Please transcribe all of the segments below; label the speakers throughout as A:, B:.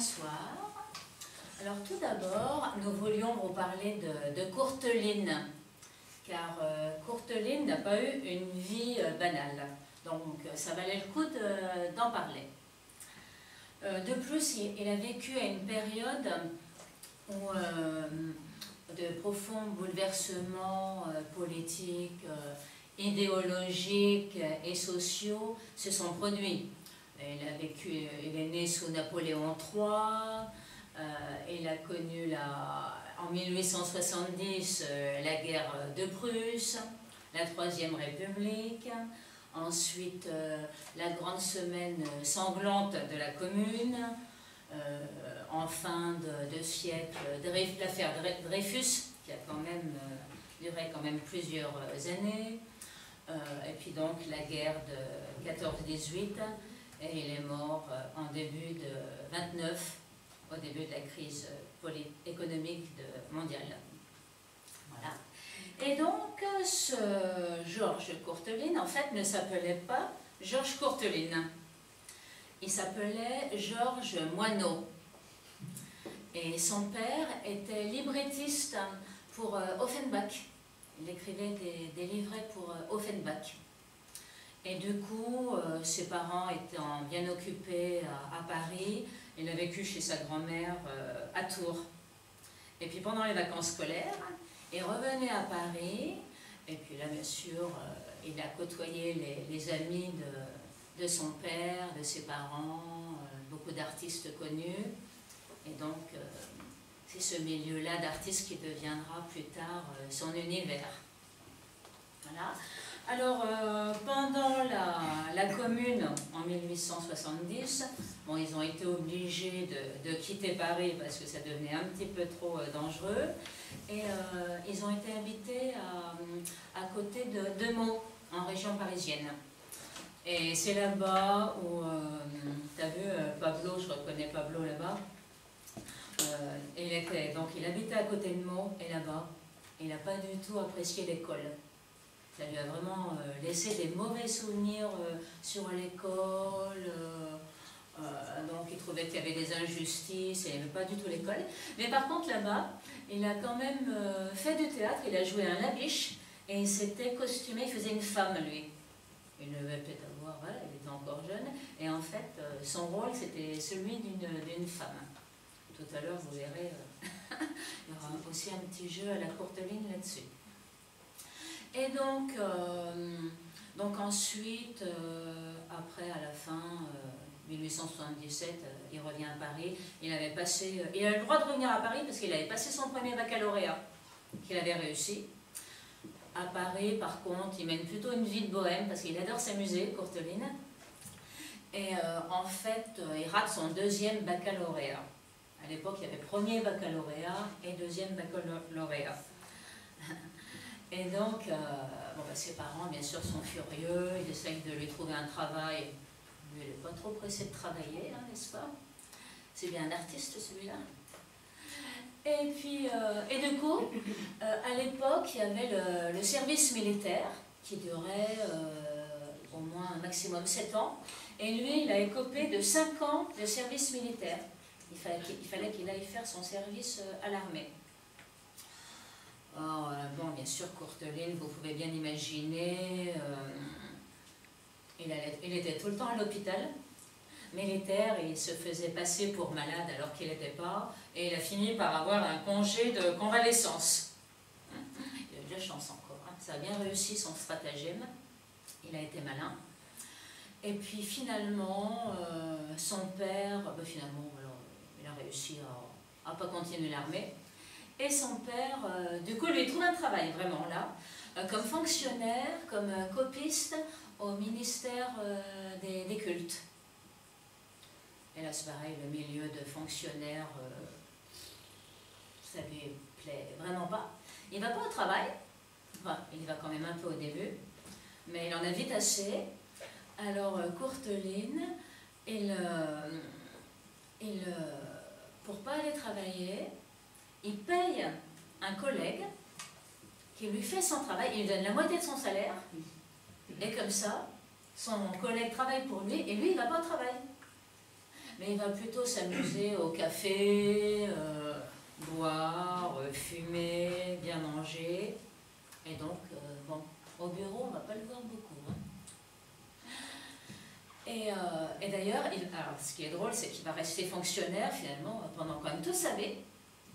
A: Bonsoir. Alors tout d'abord, nous voulions vous parler de Courteline, car Courteline n'a pas eu une vie banale, donc ça valait le coup d'en parler. De plus, il a vécu à une période où de profonds bouleversements politiques, idéologiques et sociaux se sont produits. Il est né sous Napoléon III, il a connu en 1870 la guerre de Prusse, la Troisième République, ensuite la grande semaine sanglante de la Commune, en fin de siècle, l'affaire Dreyfus, qui a duré quand même plusieurs années, et puis donc la guerre de 14-18, et il est mort en début de 29, au début de la crise économique mondiale. Voilà. Et donc, ce Georges Courteline, en fait, ne s'appelait pas Georges Courteline. Il s'appelait Georges Moineau. Et son père était librettiste pour Offenbach. Il écrivait des livrets pour Offenbach. Et du coup, ses parents étant bien occupés à Paris, il a vécu chez sa grand-mère à Tours. Et puis pendant les vacances scolaires, il revenait à Paris, et puis là, bien sûr, il a côtoyé les amis de son père, de ses parents, beaucoup d'artistes connus. Et donc, c'est ce milieu-là d'artistes qui deviendra plus tard son univers. Voilà. Alors, pendant la Commune, en 1870, bon, ils ont été obligés de quitter Paris parce que ça devenait un petit peu trop dangereux. Et ils ont été habités à côté de Meaux, en région parisienne. Et c'est là-bas où, tu as vu Pablo, je reconnais Pablo là-bas. Il habitait à côté de Meaux, et là-bas, il n'a pas du tout apprécié l'école. Ça lui a vraiment laissé des mauvais souvenirs sur l'école. Donc il trouvait qu'il y avait des injustices, et il n'aimait pas du tout l'école. Mais par contre là-bas, il a quand même fait du théâtre, il a joué un Labiche, et il s'était costumé, il faisait une femme lui. Il devait peut-être avoir, voilà, il était encore jeune, et en fait son rôle c'était celui d'une femme. Tout à l'heure vous verrez, il y aura aussi un petit jeu à la Courteline là-dessus. Et donc ensuite, après, à la fin, 1877, il revient à Paris. Il a le droit de revenir à Paris parce qu'il avait passé son premier baccalauréat, qu'il avait réussi. À Paris, par contre, il mène plutôt une vie de bohème parce qu'il adore s'amuser, Courteline. Et en fait, il rate son deuxième baccalauréat. À l'époque, il y avait premier baccalauréat et deuxième baccalauréat. Et donc, ses parents, bien sûr, sont furieux, ils essayent de lui trouver un travail. Lui, il n'est pas trop pressé de travailler, hein, n'est-ce pas? C'est bien un artiste, celui-là. Et puis, du coup, à l'époque, il y avait le service militaire, qui durait au moins un maximum 7 ans. Et lui, il a écopé de 5 ans de service militaire. Il fallait qu'il aille faire son service à l'armée. Oh, bon, bien sûr, Courteline, vous pouvez bien imaginer, il était tout le temps à l'hôpital militaire, il se faisait passer pour malade alors qu'il n'était pas, et il a fini par avoir un congé de convalescence. Il a eu de la chance encore, hein. Ça a bien réussi son stratagème, il a été malin. Et puis finalement, son père, il a réussi à ne pas continuer l'armée. Et son père, du coup, lui trouve un travail vraiment là, comme fonctionnaire, comme copiste au ministère des cultes. Et là, c'est pareil, le milieu de fonctionnaire, ça lui plaît vraiment pas. Il ne va pas au travail, enfin, il y va quand même un peu au début, mais il en a vite assez. Alors, Courteline, pour ne pas aller travailler, il paye un collègue qui lui fait son travail, il lui donne la moitié de son salaire, et comme ça, son collègue travaille pour lui, et lui, il ne va pas au travail. mais il va plutôt s'amuser au café, boire, fumer, bien manger. Et donc, bon, au bureau, on ne va pas le voir beaucoup. Hein. Et d'ailleurs, alors, ce qui est drôle, c'est qu'il va rester fonctionnaire finalement pendant quand même toute sa vie.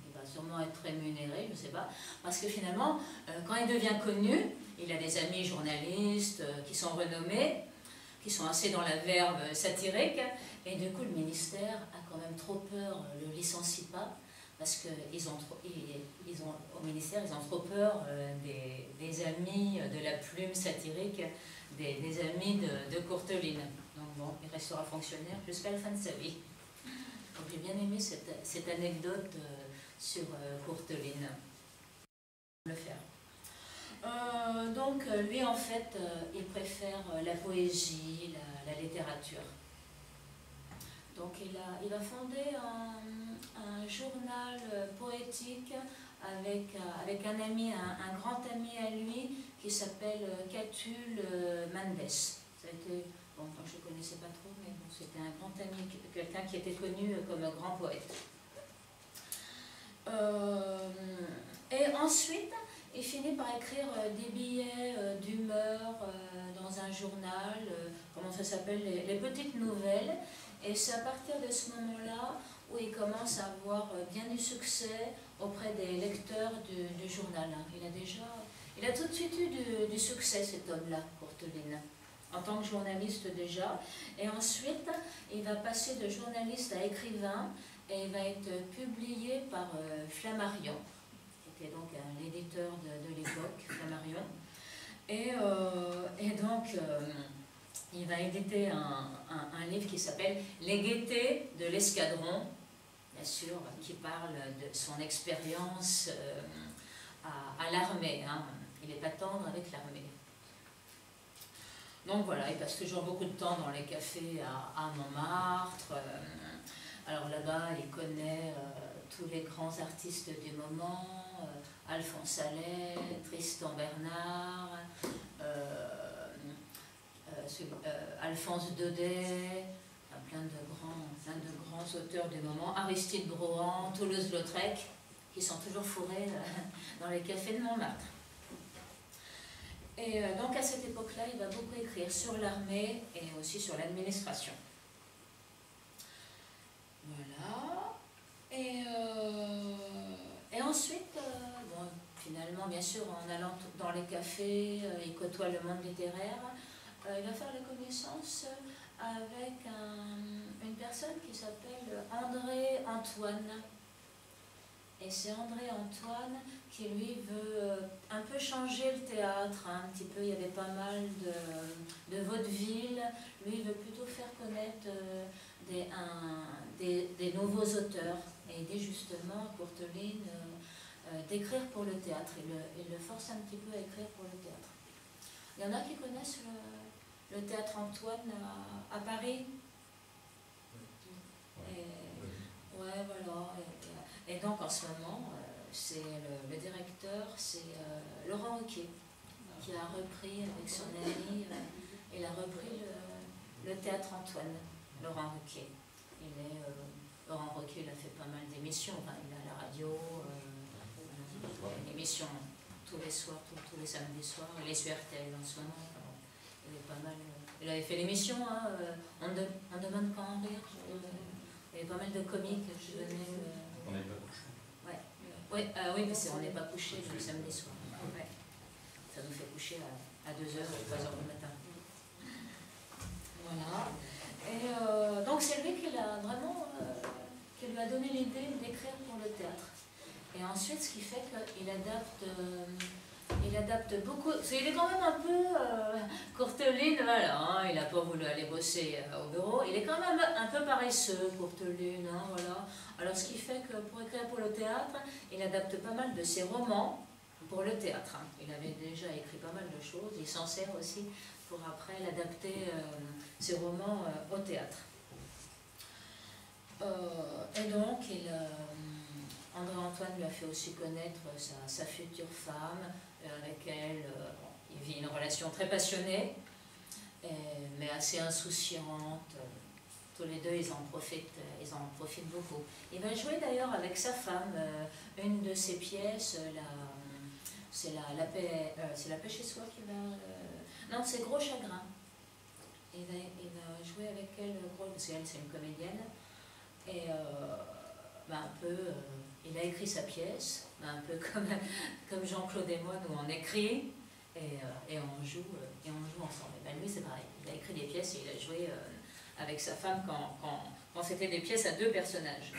A: Il va sûrement être rémunéré, je ne sais pas. Parce que finalement, quand il devient connu, il a des amis journalistes qui sont renommés, qui sont assez dans la verve satirique. Et du coup, le ministère a quand même trop peur, ne le licencie pas. Parce qu'au ministère, ils ont trop peur des amis de la plume satirique, des amis de Courteline. Donc bon, il restera fonctionnaire jusqu'à la fin de sa vie. Donc j'ai bien aimé cette anecdote sur Courteline. Le faire. Donc lui en fait, il préfère la poésie, la littérature. Donc il a fondé un journal poétique avec un ami, un grand ami à lui qui s'appelle Catulle Mendes. Ça a été, bon, moi je ne connaissais pas trop, mais bon, c'était un grand ami, quelqu'un qui était connu comme un grand poète. Et ensuite, il finit par écrire des billets d'humeur dans un journal, comment ça s'appelle, les petites nouvelles. Et c'est à partir de ce moment-là où il commence à avoir bien du succès auprès des lecteurs du journal. Il a tout de suite eu du succès, cet homme-là, Courteline, en tant que journaliste déjà. Et ensuite, il va passer de journaliste à écrivain et il va être publié par Flammarion, qui était donc un éditeur de l'époque, Flammarion. Et donc, il va éditer un livre qui s'appelle « Les gaietés de l'escadron », bien sûr, qui parle de son expérience à l'armée. Hein. Il n'est pas tendre avec l'armée. Donc voilà, il passe toujours beaucoup de temps dans les cafés à Montmartre. Alors là-bas, il connaît tous les grands artistes du moment, Alphonse Allais, Tristan Bernard, Alphonse Daudet, plein de grands auteurs du moment, Aristide Brohan, Toulouse-Lautrec, qui sont toujours fourrés dans les cafés de Montmartre. Et donc à cette époque-là, il va beaucoup écrire sur l'armée et aussi sur l'administration. Voilà. Et ensuite, bon, finalement, bien sûr, en allant dans les cafés, il côtoie le monde littéraire. Il va faire la connaissance avec une personne qui s'appelle André Antoine. Et c'est André Antoine qui, lui, veut un peu changer le théâtre. Hein, un petit peu, il y avait pas mal de vaudeville. Lui, il veut plutôt faire connaître des nouveaux auteurs. Et il dit justement à Courteline d'écrire pour le théâtre. Il le force un petit peu à écrire pour le théâtre. Il y en a qui connaissent le théâtre Antoine à Paris. Et, ouais, voilà. Et donc en ce moment, c'est le directeur, c'est Laurent Ruquier, qui a repris avec son ami, il a repris le théâtre Antoine, Laurent Ruquier. Laurent Ruquier, il a fait pas mal d'émissions, enfin, il a la radio, une émission tous les soirs, tous les samedis soirs, les URTL en ce moment. Il est pas mal. Il avait fait l'émission, hein, on demande quand en rire. Il y avait pas mal de comiques qui venaient.
B: On n'est pas couché.
A: Ouais. Ouais, oui, mais on n'est pas couché le samedi soir. Ouais. Ça nous fait coucher à 2h ou 3h du matin. Voilà. Et donc c'est lui qui l'a vraiment, qui lui a donné l'idée d'écrire pour le théâtre. Et ensuite, ce qui fait qu'il adapte beaucoup. Il est quand même un peu Courteline, voilà, hein, il n'a pas voulu aller bosser au bureau. Il est quand même un peu paresseux, Courteline, hein, voilà. Alors ce qui fait que pour écrire pour le théâtre, il adapte pas mal de ses romans pour le théâtre. Hein. Il avait déjà écrit pas mal de choses, il s'en sert aussi pour après l'adapter ses romans au théâtre. Et donc, André Antoine lui a fait aussi connaître sa future femme, avec elle il vit une relation très passionnée, mais assez insouciante. tous les deux, ils en profitent beaucoup. Il va jouer d'ailleurs avec sa femme, une de ses pièces, c'est la paix chez soi qui va... non, c'est Gros Chagrin. Il va jouer avec elle, parce qu'elle c'est une comédienne, et il a écrit sa pièce, un peu comme Jean-Claude et moi, nous on écrit, et on joue ensemble. Et lui c'est pareil, il a écrit des pièces et il a joué avec sa femme quand c'était des pièces à deux personnages.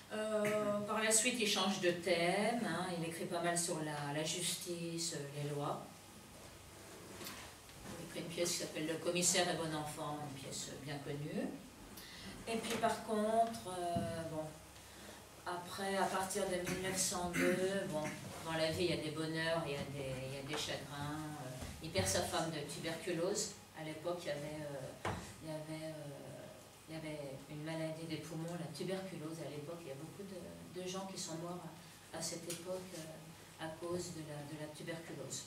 A: Par la suite, il change de thème, hein, il écrit pas mal sur la justice, les lois. Il écrit une pièce qui s'appelle Le commissaire et bon enfant, une pièce bien connue. Et puis par contre, après, à partir de 1902, dans la vie, il y a des bonheurs, il y a des chagrins. Il perd sa femme de tuberculose. À l'époque, il y avait une maladie des poumons, la tuberculose. À l'époque, il y a beaucoup de gens qui sont morts à cette époque à cause de la tuberculose.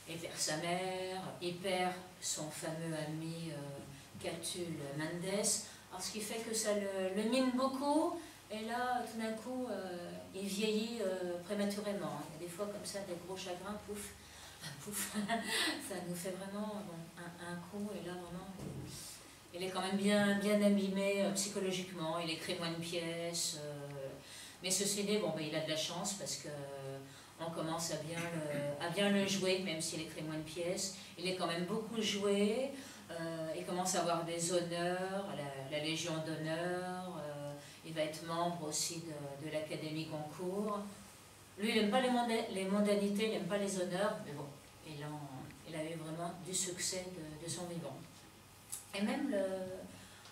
A: Il perd sa mère, il perd son fameux ami Catulle Mendes, alors ce qui fait que ça le mine beaucoup. Et là, tout d'un coup, il vieillit prématurément. Il y a des fois comme ça, des gros chagrins, pouf, pouf, ça nous fait vraiment un coup. Et là, vraiment, il est quand même bien abîmé psychologiquement. Il écrit moins de pièces. Mais ceci dit, il a de la chance parce que on commence à bien le jouer, même s'il écrit moins de pièces. Il est quand même beaucoup joué. Il commence à avoir des honneurs, la Légion d'honneur. Il va être membre aussi de l'Académie Goncourt. Lui, il n'aime pas les mondanités, il n'aime pas les honneurs, mais bon, il a eu vraiment du succès de son vivant. Et même,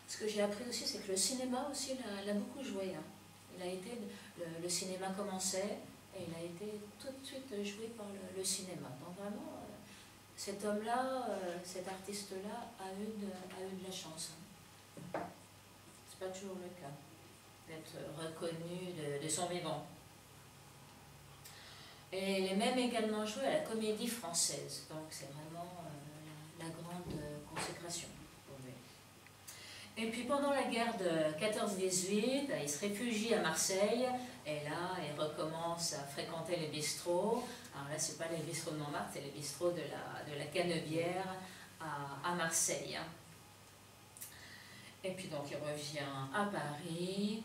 A: ce que j'ai appris aussi, c'est que le cinéma aussi l'a beaucoup joué. Hein. Le cinéma commençait, et il a été tout de suite joué par le cinéma. Donc vraiment, cet homme-là, cet artiste-là, a eu de la chance. Hein. C'est pas toujours le cas d'être reconnu de son vivant. Et il est même également joué à la Comédie Française, donc c'est vraiment la grande consécration pour lui. Et puis pendant la guerre de 14-18, il se réfugie à Marseille, et là il recommence à fréquenter les bistrots. Alors là c'est pas les bistrots de Montmartre, c'est les bistrots de la Canebière à Marseille. Et puis donc il revient à Paris.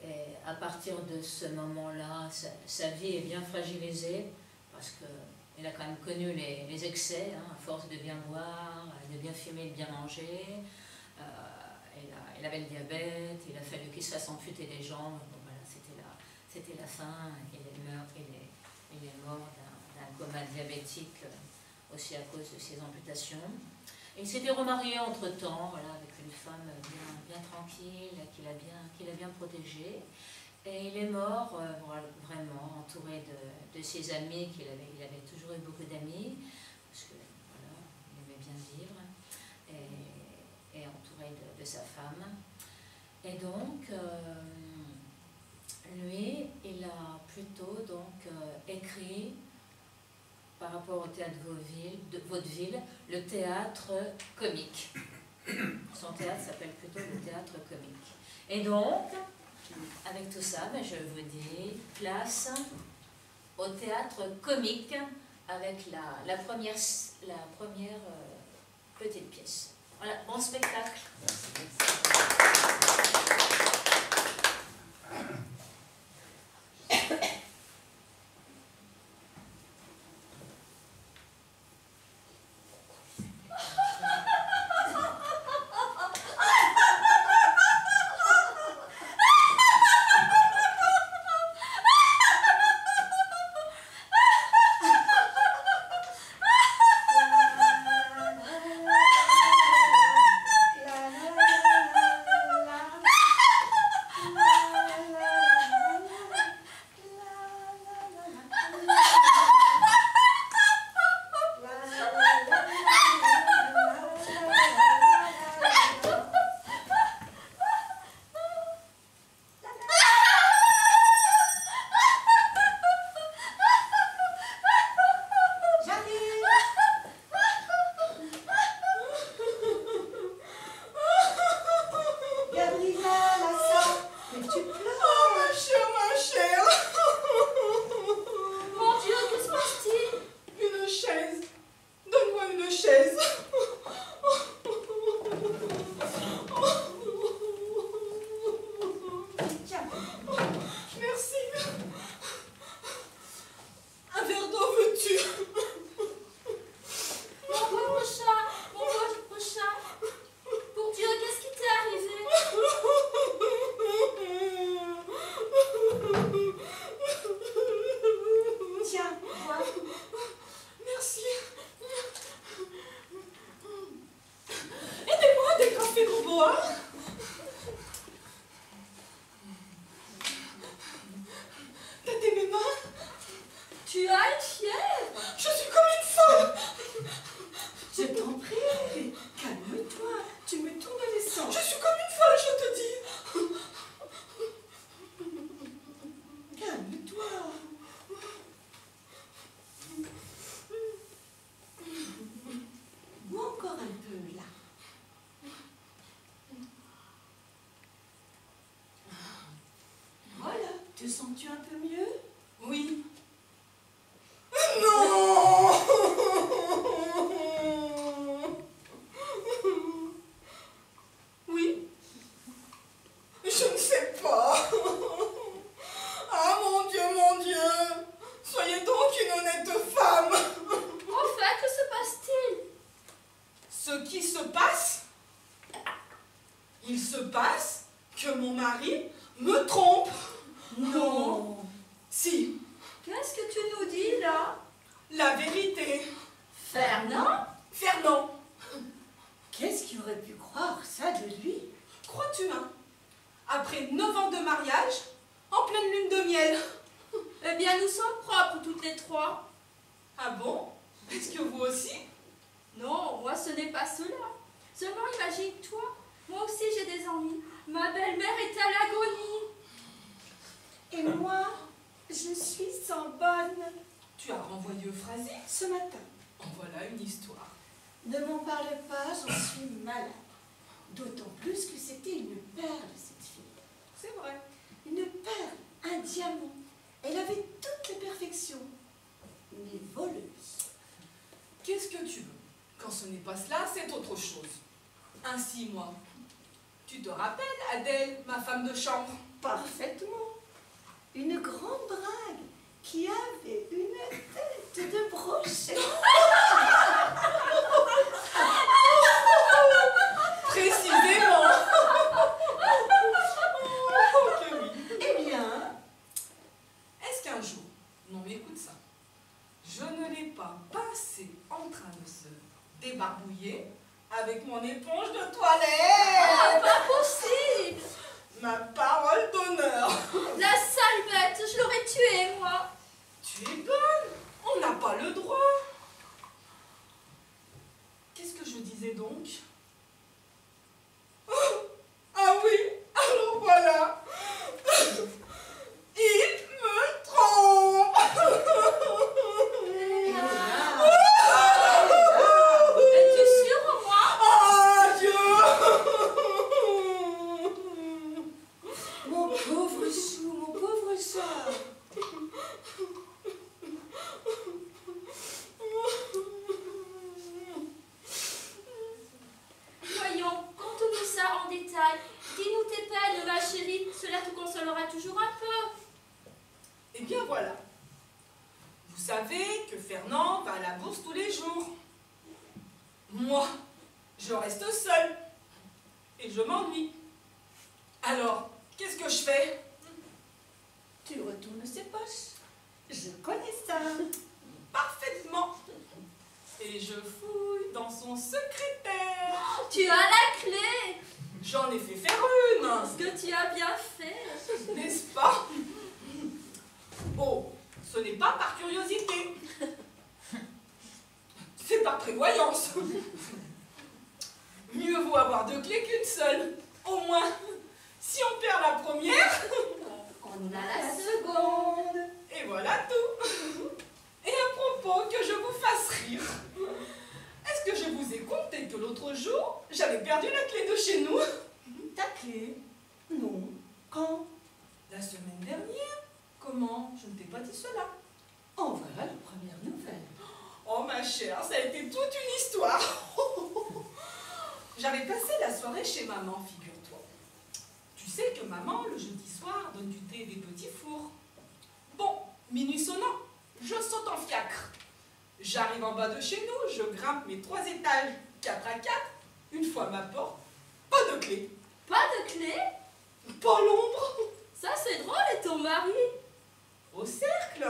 A: Et à partir de ce moment-là, sa vie est bien fragilisée parce qu'il a quand même connu les excès, hein, à force de bien boire, de bien fumer, de bien manger. Il avait le diabète, il a fallu qu'il se fasse amputer des jambes. Donc voilà, c'était la fin. Il est mort d'un coma diabétique aussi à cause de ses amputations. Et il s'était remarié entre-temps, voilà, avec une femme bien tranquille, qu'il a bien protégée. Et il est mort vraiment entouré de ses amis, il avait toujours eu beaucoup d'amis, parce que voilà, il aimait bien vivre, et entouré de sa femme. Et donc, lui, il a plutôt écrit, par rapport au théâtre de Vaudeville, le théâtre comique. Son théâtre s'appelle plutôt le théâtre comique. Et donc, avec tout ça, je vous dis, place au théâtre comique avec la première petite pièce. Voilà, bon spectacle.
B: sens-tu un peu mieux?
C: Oui. Non! Oui. Je ne sais pas. Ah mon Dieu, soyez donc une honnête femme.
B: Enfin, que se passe-t-il?
C: Ce qui se passe, il se passe que mon mari me trompe.
B: Non.
C: Si,
B: Qu'est-ce que tu nous dis là?
C: la vérité.
B: Fernand?
C: Fernand,
B: Qu'est-ce qui aurait pu croire ça de lui?
C: crois-tu, hein? Après 9 ans de mariage, en pleine lune de miel.
B: Eh bien, nous sommes propres toutes les trois.
C: Ah bon? Est-ce que vous aussi?
B: Non, moi ce n'est pas cela. Seulement imagine-toi, moi aussi j'ai des ennuis. Ma belle-mère est à l'agonie. Et moi, je suis sans bonne.
C: Tu as renvoyé Euphrasie?
B: Ce matin.
C: En voilà une histoire.
B: Ne m'en parle pas, j'en suis malade. D'autant plus que c'était une perle, cette fille.
C: C'est vrai.
B: Une perle, un diamant. Elle avait toutes les perfections. Mais voleuse.
C: Qu'est-ce que tu veux? Quand ce n'est pas cela, c'est autre chose. Ainsi, moi. Tu te rappelles, Adèle, ma femme de chambre?
B: Parfaitement. Une grande drague qui avait une tête de brochet.
C: Précisément. Oh, que oui.
B: Eh bien,
C: Est-ce qu'un jour, non mais écoute ça, je ne l'ai pas passé en train de se débarbouiller avec mon éponge de toilette?
B: pas possible.
C: Ma parole d'honneur.
B: La sale bête, je l'aurais tuée, moi.
C: Tu es bonne. On n'a pas le droit. Qu'est-ce que je disais donc? Ah oui, alors voilà. Il me trompe.
B: Es-tu sûre, moi?
C: Ah Dieu.
B: Mon pauvre chou, mon pauvre chat. Voyons, conte-nous ça en détail. Dis-nous tes peines, ma chérie. Cela te consolera toujours un peu.
C: Eh bien voilà. Vous savez que Fernand va à la bourse tous les jours. Moi, je reste seule. Et je m'ennuie. Alors, qu'est-ce que je fais?
B: Tu retournes ses poches. Je connais ça.
C: Parfaitement. Et je fouille dans son secrétaire.
B: Tu as la clé.
C: J'en ai fait faire une.
B: Ce que tu as bien fait.
C: N'est-ce pas? Oh, ce n'est pas par curiosité. C'est par prévoyance. Mieux vaut avoir deux clés qu'une seule. Au moins, si on perd la première,
B: On a la seconde.
C: et voilà tout. Et à propos, que je vous fasse rire. Est-ce que je vous ai conté que l'autre jour, j'avais perdu la clé de chez nous?
B: Ta clé? Non. Quand?
C: La semaine dernière. Comment? Je ne t'ai pas dit cela.
B: En voilà la première nouvelle.
C: Oh ma chère, ça a été toute une histoire. J'avais passé la soirée chez maman, figure-toi. Tu sais que maman, le jeudi soir, donne du thé et des petits fours. Bon, minuit sonnant, je saute en fiacre. J'arrive en bas de chez nous, je grimpe mes 3 étages, 4 à 4. Une fois ma porte, pas de clé.
B: Pas de clé?
C: Pas l'ombre.
B: Ça c'est drôle, et ton mari?
C: Au cercle.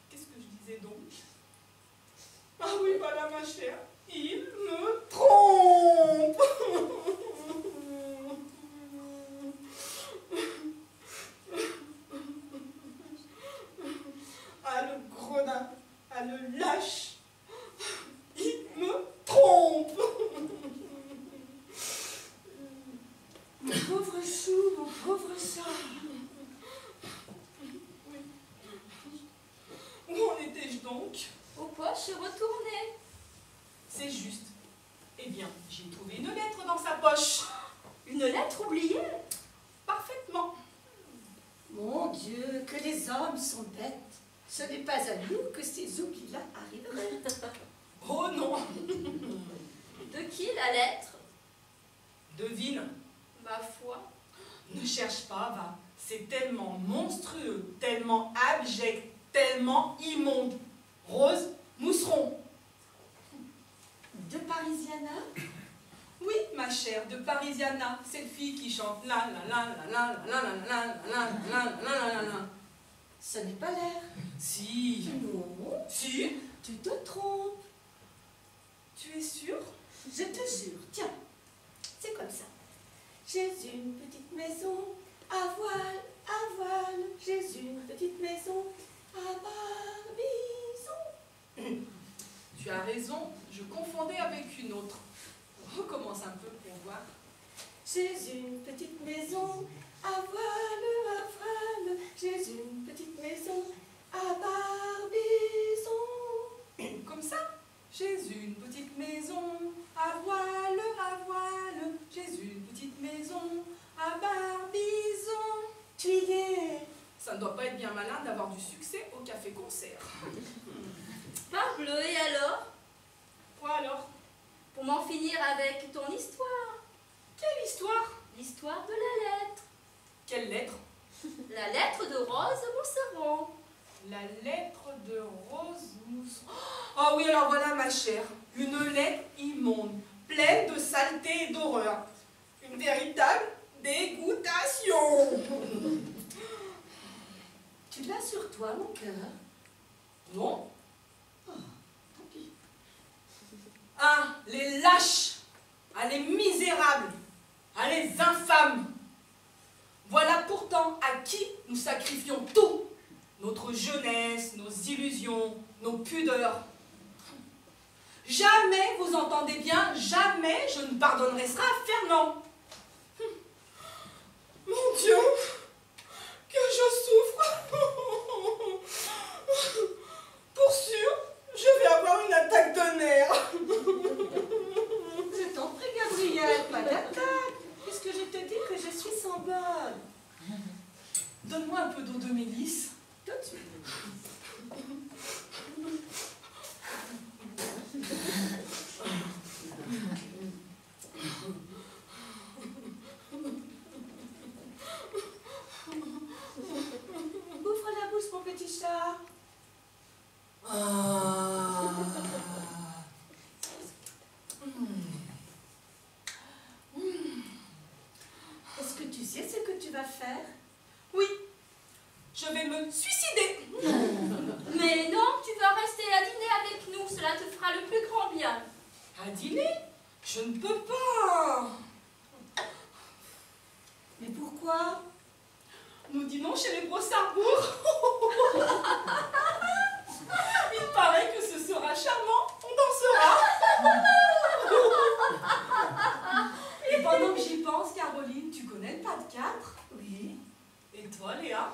C: Qu'est-ce que je disais donc? Ah oui, voilà ma chère. Il me trompe. Ah le gredin, ah le lâche. Il me trompe.
B: Mon pauvre chou, mon pauvre chat.
C: Où en étais-je donc?
B: Aux poches retournées.
C: C'est juste. Eh bien, j'ai trouvé une lettre dans sa poche.
B: Une Une lettre oubliée?
C: Parfaitement.
D: Mon Dieu, que les hommes sont bêtes. Ce n'est pas à nous que ces oublis-là arriveraient.
C: Oh non.
B: De qui la lettre?
C: Devine.
B: Ma foi.
C: Ne cherche pas, va. C'est tellement monstrueux, tellement abject, tellement immonde. Rose Mousseron.
D: De Parisiana?
C: Oui, ma chère, de Parisiana, cette fille qui chante la la la la la la la la la la la la la.
D: Ce n'est pas l'air.
C: Si.
D: Non,
C: Si.
D: tu te trompes.
C: Tu es sûre?
D: Je te jure, tiens, c'est comme ça. J'ai une petite maison à voile, j'ai une petite maison à barbizon.
C: Tu as raison, je confondais avec une autre. On recommence un peu pour voir.
D: J'ai une petite maison à voile, j'ai une petite maison à barbizon.
C: Comme ça? J'ai une petite maison à voile, j'ai une petite maison à barbizon.
D: Tu y es.
C: Ça ne doit pas être bien malin d'avoir du succès au café-concert.
B: Parbleu, et alors?
C: Quoi alors?
B: Pour m'en finir avec ton histoire.
C: Quelle histoire?
B: L'histoire de la lettre.
C: Quelle lettre?
B: La lettre de Rose Mousseron.
C: La lettre de Rose Mousseron. Ah oui, alors voilà ma chère. Une lettre immonde, pleine de saleté et d'horreur. Une véritable dégoûtation.
D: Tu l'as sur toi, mon cœur?
C: Non?
D: Oh, tant pis.
C: Ah, les lâches, ah, les misérables, ah, les infâmes. Voilà pourtant à qui nous sacrifions tout. Notre jeunesse, nos illusions, nos pudeurs. Jamais, vous entendez bien, jamais je ne pardonnerai ça à Fernand. Mon Dieu, que je souffre. Pour sûr, je vais avoir une attaque de nerfs.
D: Je t'en prie, Gabriel, pas d'attaque, puisque je te dis que je suis sans bol.
C: Donne-moi un peu d'eau de mélisse.
D: Tout de suite. Ouvre la bouche, mon petit chat. Est-ce que tu sais ce que tu vas faire?
C: Oui, je vais me suicider.
B: Mais non, tu vas rester à dîner avec nous. Cela te fera le plus grand bien.
C: À dîner? Je ne peux pas.
D: Mais pourquoi?
C: Nous dînons chez les Brossarbourg. Il paraît que ce sera charmant. On dansera. Et pendant que j'y pense, Caroline, tu connais le pas de 4?
D: Oui.
C: Et toi, Léa?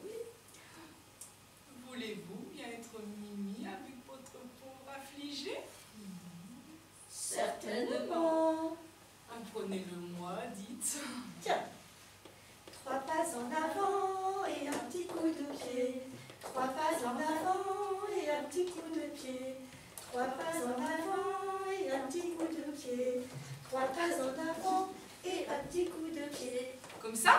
D: Oui.
C: Voulez-vous bien être Mimi avec votre pauvre affligé?
D: Certainement.
C: Apprenez-le-moi, dites.
D: Tiens. 3 pas en avant et un petit coup de pied. 3 pas en avant et un petit coup de pied. 3 pas en avant et un petit coup de pied. 3 pas en avant et un petit coup de pied.
C: Comme ça?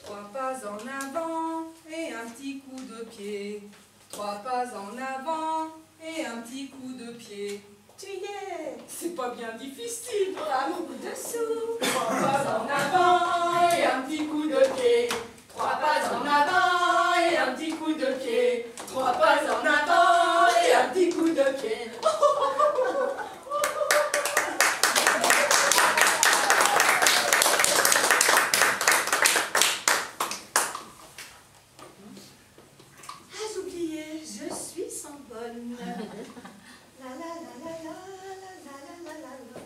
C: 3 pas en avant et un petit coup de pied. 3 pas en avant et un petit coup de pied.
D: Tu y es.
C: C'est pas bien difficile.
D: Un coup dessous.
C: 3 pas en avant et un petit coup de pied. 3 pas en avant et un petit coup de pied. 3 pas en avant et un petit coup de pied.
D: Ah, j'oubliais, je suis sans bonne. La la la la la la la la la la.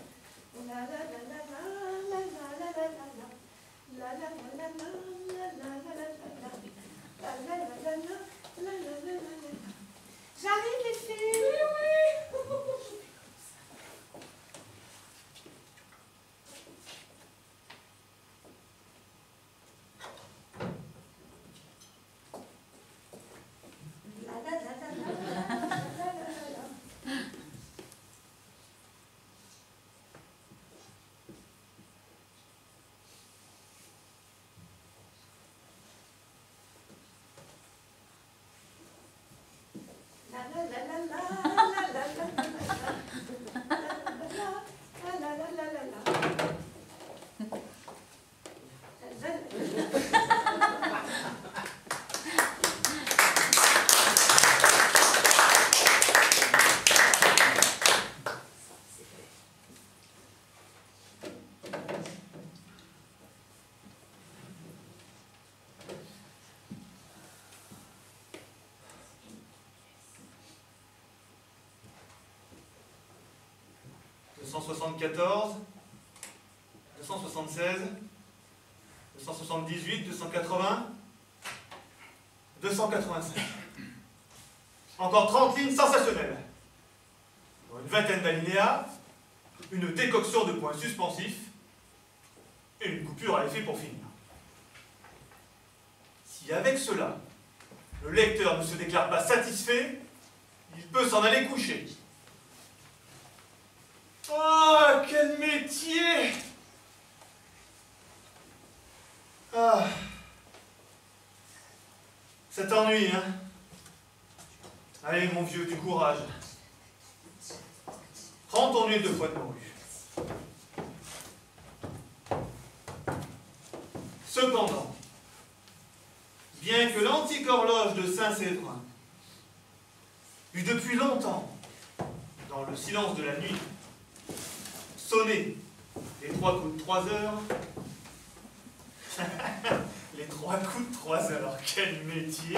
D: La la la la la la la la la la. La la la la la la la la la la. La la la la la la la la la. J'arrive les filles.
E: 274, 276, 278, 280, 285. Encore 30 lignes sensationnelles. Une vingtaine d'alinéas, une décoction de points suspensifs et une coupure à effet pour finir. Si avec cela, le lecteur ne se déclare pas satisfait, il peut s'en aller coucher. Ah, quel métier! Ah. Ça t'ennuie, hein? Allez, mon vieux, du courage. Prends ton huile de foie de morue. Cependant, bien que l'antique horloge de Saint-Séverin eût depuis longtemps, dans le silence de la nuit, sonné les 3 coups de 3 heures, les 3 coups de 3 heures, quel métier!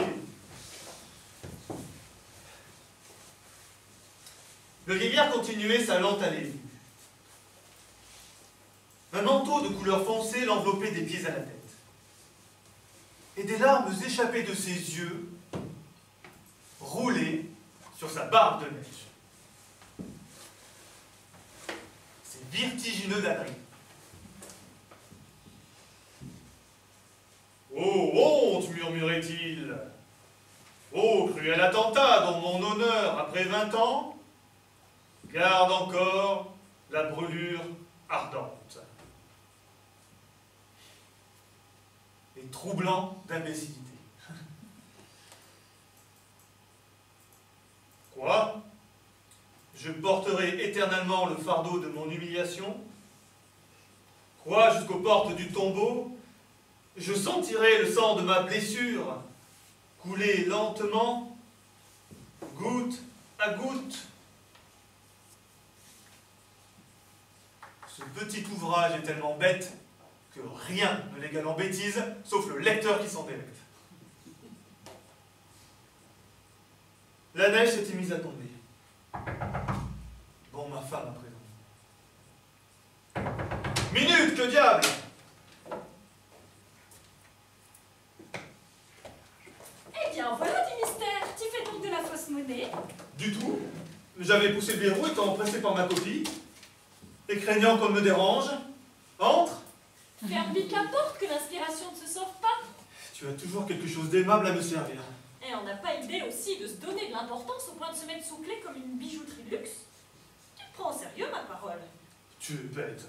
E: Le vieillard continuait sa lente allée. Un manteau de couleur foncée l'enveloppait des pieds à la tête. Et des larmes échappaient de ses yeux, roulaient sur sa barbe de neige. C'est vertigineux d'adresse. Oh, honte, murmurait-il. Oh, cruel attentat dont mon honneur, après 20 ans, garde encore la brûlure ardente. Et troublant d'imbécilité. Quoi? Je porterai éternellement le fardeau de mon humiliation? Quoi, jusqu'aux portes du tombeau, je sentirai le sang de ma blessure couler lentement, goutte à goutte? Ce petit ouvrage est tellement bête que rien ne l'égale en bêtise, sauf le lecteur qui s'en délecte. La neige s'était mise à tomber. Bon, ma femme à présent. Minute, que diable!
B: Eh bien, voilà du mystère. Tu fais donc de la fausse monnaie?
E: Du tout. J'avais poussé le verrou étant pressé par ma copie. Et craignant qu'on me dérange. Entre.
B: Faire bien qu'importe que l'inspiration ne se sauve pas.
E: Tu as toujours quelque chose d'aimable à me servir.
B: Et on n'a pas idée aussi de se donner de l'importance au point de se mettre sous clé comme une bijouterie de luxe. Tu te prends au sérieux, ma parole?
E: Tu es bête.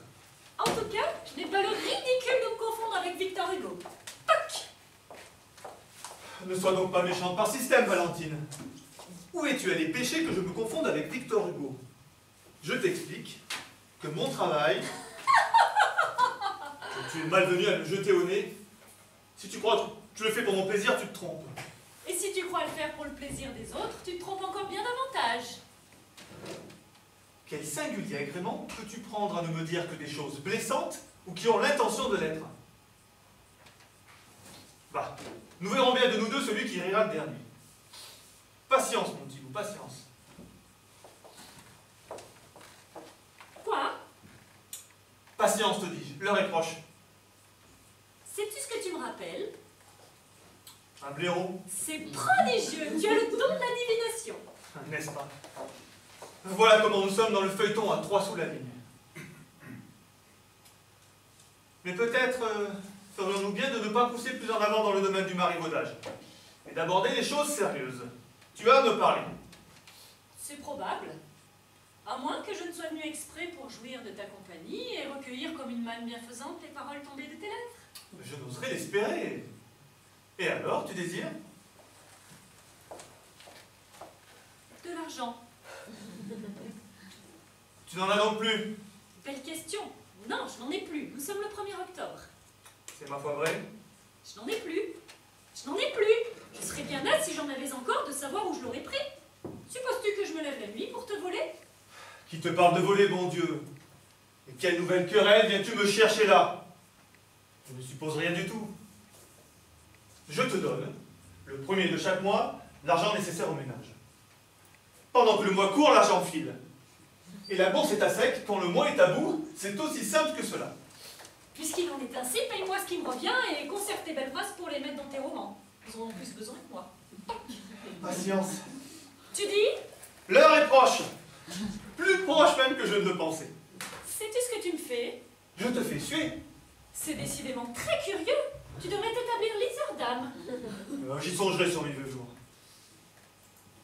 B: En tout cas, je n'ai pas le ridicule de me confondre avec Victor Hugo. Toc!
E: Ne sois donc pas méchante par système, Valentine. Où es-tu allé pécher que je me confonde avec Victor Hugo? Je t'explique que mon travail... que tu es malvenu à me jeter au nez. Si tu crois que tu le fais pour mon plaisir, tu te trompes.
B: Et si tu crois le faire pour le plaisir des autres, tu te trompes encore bien davantage.
E: Quel singulier agrément peux-tu prendre à ne me dire que des choses blessantes ou qui ont l'intention de l'être? Bah, nous verrons bien de nous deux celui qui rira le dernier. Patience, mon petit loup, patience.
B: Quoi?
E: Patience, te dis-je, l'heure est proche.
B: Sais-tu ce que tu me rappelles?
E: Un blaireau,
B: C'est prodigieux, tu as le don de la divination.
E: n'est-ce pas? Voilà comment nous sommes dans le feuilleton à 3 sous la ligne. Mais peut-être ferions-nous bien de ne pas pousser plus en avant dans le domaine du marivaudage, et d'aborder les choses sérieuses. Tu as à me parler.
B: C'est probable. À moins que je ne sois venu exprès pour jouir de ta compagnie et recueillir comme une manne bienfaisante les paroles tombées de tes lèvres.
E: Je n'oserais l'espérer. Et alors, tu désires?
B: De l'argent.
E: Tu n'en as donc plus?
B: Belle question. Non, je n'en ai plus. Nous sommes le 1er octobre.
E: C'est ma foi vrai?
B: Je n'en ai plus. Je n'en ai plus. Je serais bien nette si j'en avais encore de savoir où je l'aurais pris. Supposes-tu que je me lève la nuit pour te voler?
E: Qui te parle de voler, bon Dieu? Et quelle nouvelle querelle viens-tu me chercher là? Je ne suppose rien du tout. Je te donne, le premier de chaque mois, l'argent nécessaire au ménage. Pendant que le mois court, l'argent file. Et la bourse est à sec quand le mois est à bout. C'est aussi simple que cela.
F: Puisqu'il en est ainsi, paye-moi ce qui me revient et conserve tes belles phrases pour les mettre dans tes romans. Ils en ont plus besoin que moi.
E: Patience.
F: Tu dis?
E: L'heure est proche. Plus proche même que je ne le pensais.
F: Sais-tu ce que tu me fais?
E: Je te fais suer.
F: C'est décidément très curieux. Tu devrais t'établir Lizardam.
E: J'y songerai sur mes vieux jours.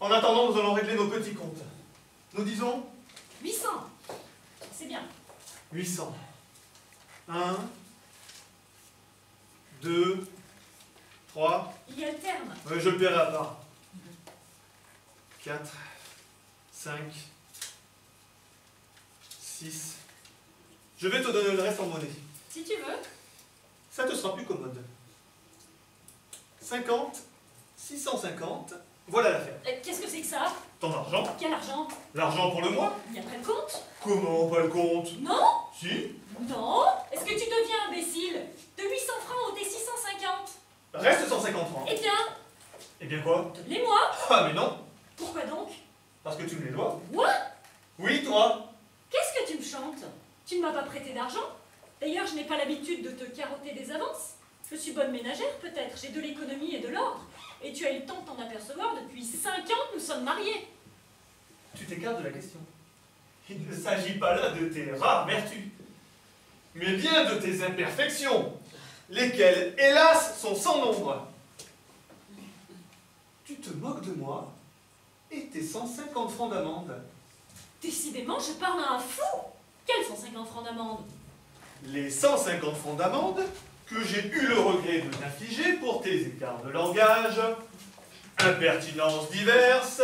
E: En attendant, nous allons régler nos petits comptes. Nous disons
F: 800. C'est bien.
E: 800. 1, 2, 3.
F: Il y a le terme.
E: Je le paierai à part. 4, 5, 6. Je vais te donner le reste en monnaie.
F: Si tu veux.
E: Ça te sera plus commode. 50, 650, voilà l'affaire.
F: Qu'est-ce que c'est que ça?
E: Ton argent.
F: Quel argent?
E: L'argent pour le mois.
F: Il n'y a pas de compte?
E: Comment pas le compte?
F: Non?
E: Si.
F: Non? Est-ce que tu deviens imbécile? De 800 francs ôter 650?
E: Reste 150 francs.
F: Eh bien,
E: Eh bien quoi?
F: donne-les-moi.
E: Ah mais non.
F: Pourquoi donc?
E: Parce que tu me les dois.
F: Moi?
E: Oui, toi.
F: Qu'est-ce que tu me chantes? Tu ne m'as pas prêté d'argent? D'ailleurs, je n'ai pas l'habitude de te carotter des avances. Je suis bonne ménagère, peut-être. J'ai de l'économie et de l'ordre. Et tu as eu le temps de t'en apercevoir. Depuis 5 ans que nous sommes mariés.
E: Tu t'écartes de la question. Il ne s'agit pas là de tes rares vertus, mais bien de tes imperfections, lesquelles, hélas, sont sans nombre. Tu te moques de moi et tes 150 francs d'amende.
F: Décidément, je parle à un fou. Quels 150 francs d'amende?
E: Les 150 francs d'amende que j'ai eu le regret de t'infliger pour tes écarts de langage, impertinences diverses,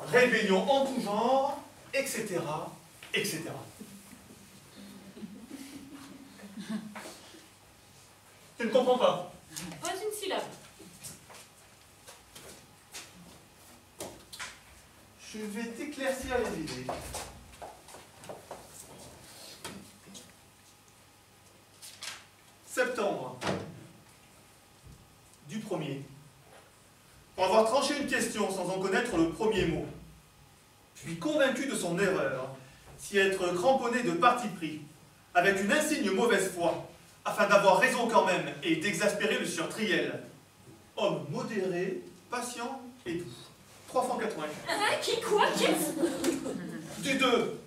E: rébellions en tout genre, etc., etc. Tu ne comprends pas?
F: Pas une syllabe.
E: Je vais t'éclaircir les idées. Septembre. Du premier. Pour avoir tranché une question sans en connaître le premier mot, puis convaincu de son erreur, s'y être cramponné de parti pris, avec une insigne mauvaise foi, afin d'avoir raison quand même et d'exaspérer le sieur Triel. Homme modéré, patient et doux. 3 francs 95.
F: Ah, qui quoi? Qu'est-ce?
E: Du 2.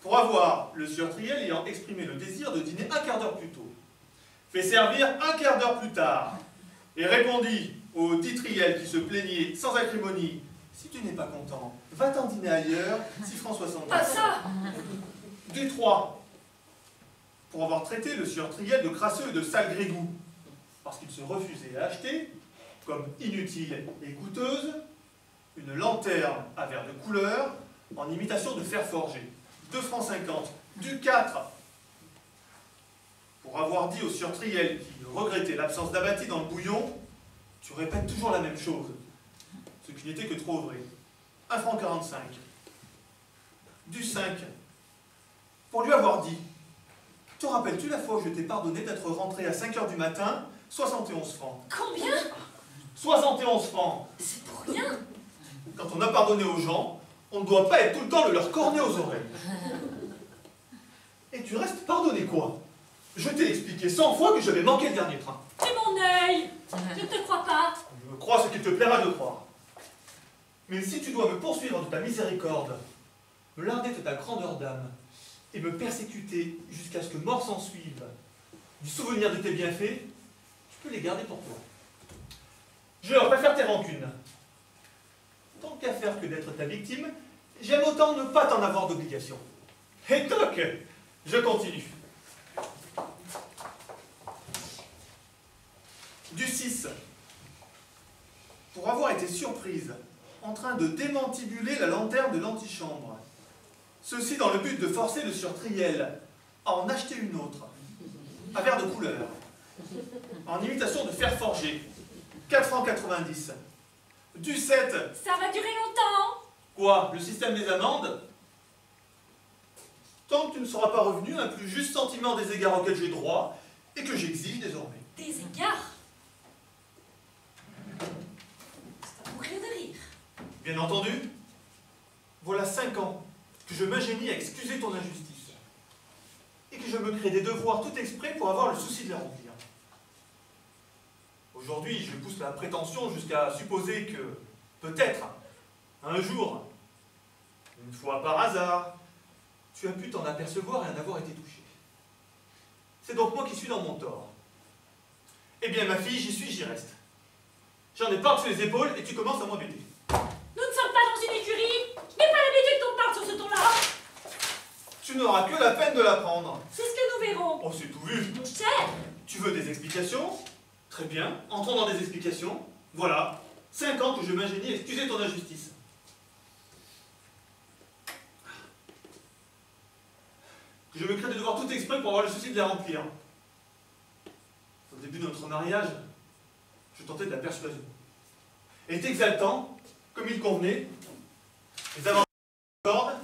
E: Pour avoir le sieur Triel ayant exprimé le désir de dîner un quart d'heure plus tôt, fait servir un quart d'heure plus tard, et répondit au dit Triel qui se plaignait sans acrimonie: si tu n'es pas content, va-t'en dîner ailleurs, 6 francs 70.
F: Pas ça!
E: Du 3. Pour avoir traité le sieur Triel de crasseux et de sale grégou, parce qu'il se refusait à acheter, comme inutile et coûteuse, une lanterne à verre de couleur en imitation de fer forgé. 2 francs 50. Du 4. Pour avoir dit au sieur Triel qui regrettait l'absence d'abatis dans le bouillon, tu répètes toujours la même chose, ce qui n'était que trop vrai. 1 franc 45. Du 5. Pour lui avoir dit: te rappelles-tu la fois où je t'ai pardonné d'être rentré à 5 h du matin, 71 francs.
F: Combien?
E: 71 francs.
F: C'est pour rien.
E: Quand on a pardonné aux gens, on ne doit pas être tout le temps de leur corner aux oreilles. Et tu restes pardonné quoi? Je t'ai expliqué 100 fois que j'avais manqué le dernier train.
F: C'est mon œil. Je ne te crois pas.
E: Je crois ce qu'il te plaira de croire. Mais si tu dois me poursuivre de ta miséricorde, me larder de ta grandeur d'âme, et me persécuter jusqu'à ce que mort s'en suive, du souvenir de tes bienfaits, tu peux les garder pour toi. Je préfère tes rancunes. Tant qu'à faire que d'être ta victime, j'aime autant ne pas t'en avoir d'obligation. Et toc, je continue. Du 6. Pour avoir été surprise en train de démantibuler la lanterne de l'antichambre, ceci dans le but de forcer le sieur Triel à en acheter une autre, à verre de couleur, en imitation de fer forgé. 4 francs 90. Du 7.
F: Ça va durer longtemps.
E: Quoi? Le système des amendes? Tant que tu ne seras pas revenu à un plus juste sentiment des égards auxquels j'ai droit et que j'exige désormais.
F: Des égards? C'est à mourir de rire.
E: Bien entendu, voilà 5 ans que je m'ingénie à excuser ton injustice, et que je me crée des devoirs tout exprès pour avoir le souci de les remplir. Aujourd'hui, je pousse la prétention jusqu'à supposer que, peut-être, un jour, une fois par hasard, tu as pu t'en apercevoir et en avoir été touché. C'est donc moi qui suis dans mon tort. Eh bien, ma fille, j'y suis, j'y reste. J'en ai par-dessus les épaules et tu commences à m'embêter.
F: Nous ne sommes pas dans une écurie. Je n'ai pas l'habitude qu'on parte sur ce ton-là.
E: Tu n'auras que la peine de l'apprendre.
F: C'est ce que nous verrons.
E: Oh, c'est tout vu.
F: Mon cher,
E: Tu veux des explications? Très bien, entrons dans des explications. Voilà, 5 ans que je m'ingénie à excuser ton injustice. Que je me crée des devoirs tout exprès pour avoir le souci de les remplir. Au début de notre mariage, je tentais de la persuasion. Elle était exaltant, comme il convenait, les avantages de la corde,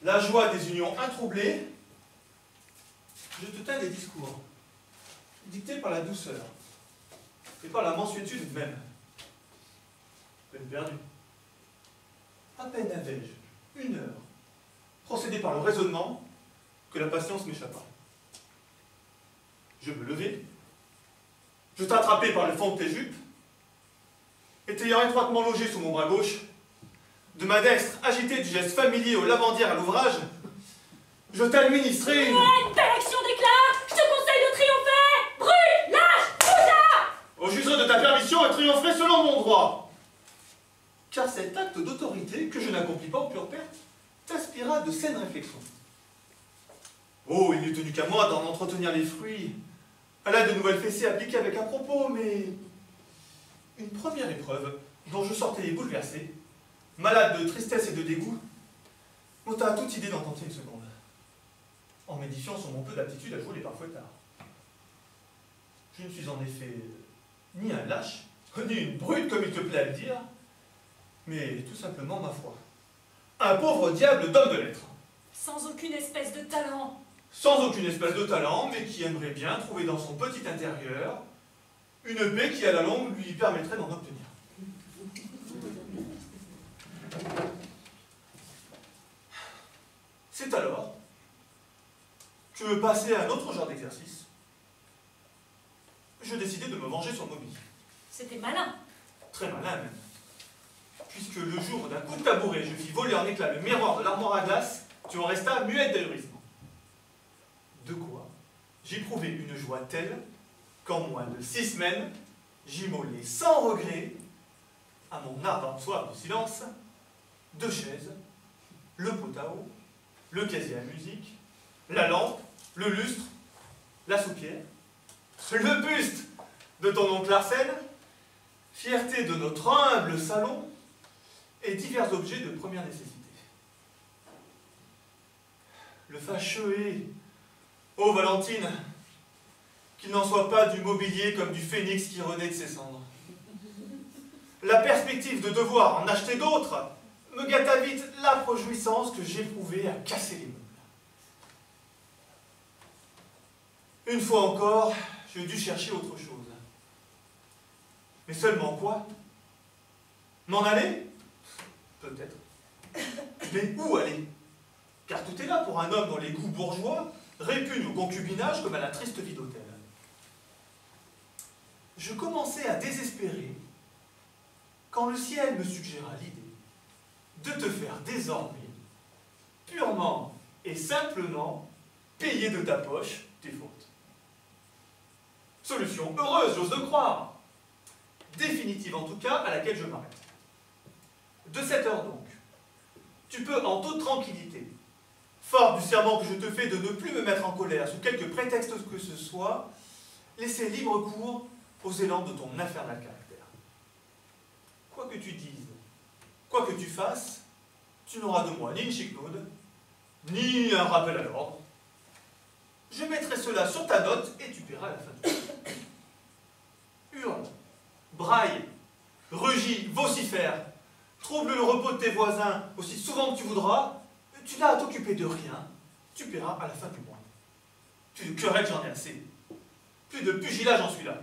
E: la joie des unions introublées. Je te tins des discours, dictés par la douceur et par la mansuétude même. Peine perdue. À peine avais-je, 1 heure, procédé par le raisonnement, que la patience m'échappa. Je me levai, je t'attrapai par le fond de tes jupes, et t'ayant étroitement logé sous mon bras gauche, de ma dextre, agitée du geste familier au lavandière à l'ouvrage, je t'administrai une...
F: ouais, belle action d'éclat. Je te conseille de triompher. Brûle, lâche, tout ça.
E: Au jugeant de ta permission, elle triompherait selon mon droit. Car cet acte d'autorité, que je n'accomplis pas au pure perte, t'inspira de saines réflexions. Oh, il n'est tenu qu'à moi d'en entretenir les fruits. Elle a de nouvelles fessées appliquées avec un propos, mais... Une première épreuve, dont je sortais bouleversé, malade de tristesse et de dégoût, m'ôta toute idée d'en tenter une seconde, en m'édifiant sur mon peu d'aptitude à jouer les parfouettards. Je ne suis en effet ni un lâche, ni une brute comme il te plaît à le dire, mais tout simplement, ma foi, un pauvre diable d'homme de lettres.
F: Sans aucune espèce de talent.
E: Sans aucune espèce de talent, mais qui aimerait bien trouver dans son petit intérieur une paix qui, à la longue, lui permettrait d'en obtenir. C'est alors que, passé à un autre genre d'exercice, je décidai de me venger sur Moby.
F: C'était malin.
E: Très malin même. Puisque le jour d'un coup de tabouret, je fis voler en éclats le miroir de l'armoire à glace, tu en restas muette d'ahurissement. De quoi j'éprouvai une joie telle qu'en moins de 6 semaines, j'immolai sans regret, à mon ardente soif de silence, 2 chaises, le pot à eau, le casier à musique, la lampe, le lustre, la soupière, le buste de ton oncle Arsène, fierté de notre humble salon, et divers objets de première nécessité. Le fâcheux est, ô Valentine, qu'il n'en soit pas du mobilier comme du phénix qui renaît de ses cendres. La perspective de devoir en acheter d'autres me gâta vite l'âpre jouissance que j'éprouvais à casser les meubles. Une fois encore, je dus chercher autre chose. Mais seulement quoi? M'en aller? Peut-être. Mais où aller? Car tout est là pour un homme dont les goûts bourgeois répugnent au concubinage comme à la triste vie d'hôtel. Je commençais à désespérer quand le ciel me suggéra l'idée de te faire désormais, purement et simplement, payer de ta poche tes fautes. Solution heureuse, j'ose le croire. Définitive en tout cas, à laquelle je m'arrête. De cette heure donc, tu peux en toute tranquillité, fort du serment que je te fais de ne plus me mettre en colère sous quelque prétexte que ce soit, laisser libre cours aux élans de ton infernal caractère. Quoi que tu dises, quoi que tu fasses, tu n'auras de moi ni une chiquenaude, ni un rappel à l'ordre. Je mettrai cela sur ta note et tu paieras à la fin du mois. Hurle, braille, rugis, vocifère, trouble le repos de tes voisins aussi souvent que tu voudras, tu n'as à t'occuper de rien, tu paieras à la fin du mois. Plus de querelle, j'en ai assez. Plus de pugilat, j'en suis là.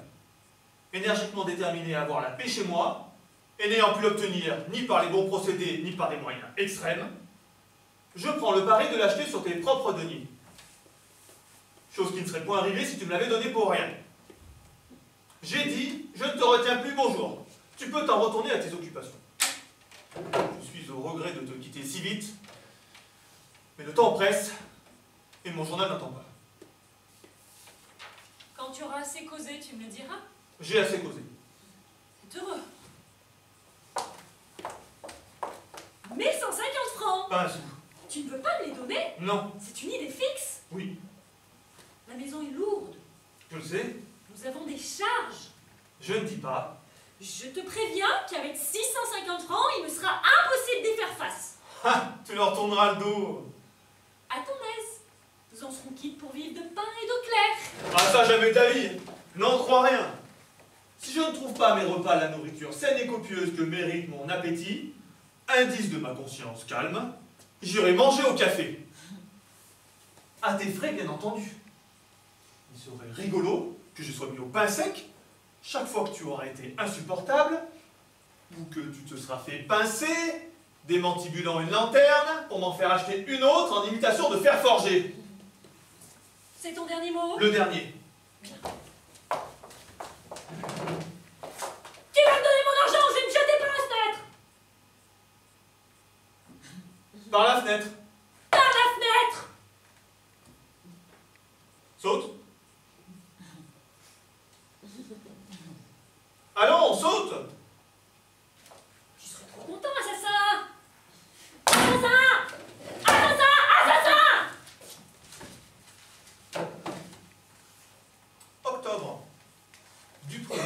E: Énergiquement déterminé à avoir la paix chez moi, et n'ayant pu l'obtenir ni par les bons procédés, ni par des moyens extrêmes, je prends le pari de l'acheter sur tes propres deniers. Chose qui ne serait point arrivée si tu me l'avais donné pour rien. J'ai dit, je ne te retiens plus, bonjour. Tu peux t'en retourner à tes occupations. Je suis au regret de te quitter si vite, mais le temps presse et mon journal n'attend pas.
F: Quand tu auras assez causé, tu me le diras.
E: J'ai assez causé.
F: C'est heureux. Mais 150 francs!
E: Pas un sou.
F: Tu ne veux pas me les donner?
E: Non.
F: C'est une idée fixe.
E: Oui.
F: La maison est lourde.
E: Je le sais.
F: Nous avons des charges.
E: Je ne dis pas.
F: Je te préviens qu'avec 650 francs, il me sera impossible d'y faire face.
E: Ah, tu leur tourneras le dos.
F: À ton aise. Nous en serons quittes pour vivre de pain et d'eau claire.
E: Ah ça, jamais ta vie. N'en crois rien. Si je ne trouve pas à mes repas la nourriture saine et copieuse que mérite mon appétit, indice de ma conscience calme, j'irai manger au café. À tes frais, bien entendu. Il serait rigolo que je sois mis au pain sec chaque fois que tu auras été insupportable, ou que tu te seras fait pincer, démantibulant une lanterne pour m'en faire acheter une autre en imitation de fer forgé.
F: C'est ton dernier mot?
E: Le dernier.
F: Qui va me donner mon argent? Je vais me jeter par la fenêtre.
E: Par la fenêtre.
F: Par la fenêtre.
E: Saute. Allons, saute.
F: Je serais trop content, assassin. Assassin! Assassin! Assassin!
E: Octobre. Dupré.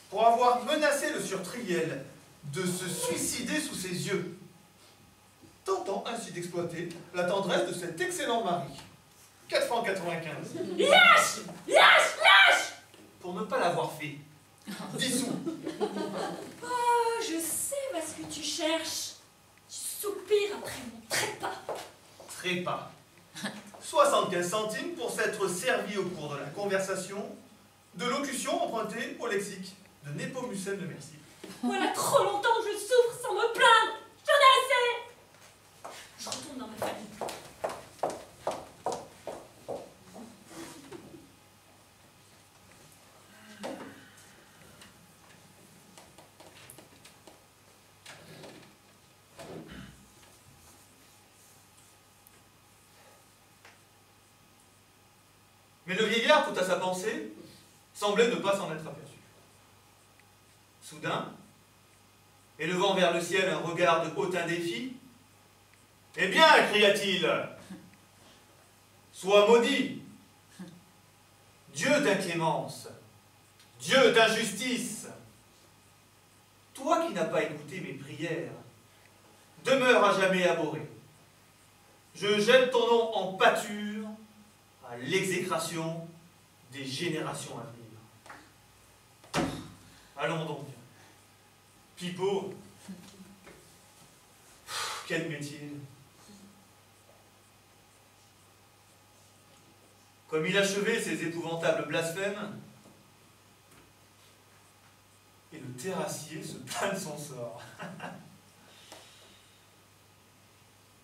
E: Pour avoir menacé le surtriel de se suicider sous ses yeux, tentant ainsi d'exploiter la tendresse de cet excellent mari. 4,95 francs.
F: Lâche! Lâche! Lâche!
E: Pour ne pas l'avoir fait. 10 sous.
F: Oh, je sais ce que tu cherches. Tu soupires après mon trépas.
E: Trépas. 75 centimes pour s'être servi au cours de la conversation de locution empruntée au lexique de Népomucène de Mercie.
F: Voilà trop longtemps que je souffre sans me plaindre. J'en ai assez. Je retourne dans ma famille.
E: Mais le vieillard, tout à sa pensée, semblait ne pas s'en être aperçu. Soudain, élevant vers le ciel un regard de hautain défi, « Eh bien, cria-t-il, sois maudit, Dieu d'inclémence, Dieu d'injustice, toi qui n'as pas écouté mes prières, demeure à jamais abhorré. Je jette ton nom en pâture à l'exécration des générations à venir. Allons donc. Pipeau, quel métier. Comme il achevait ses épouvantables blasphèmes, et le terrassier se plaint de son sort.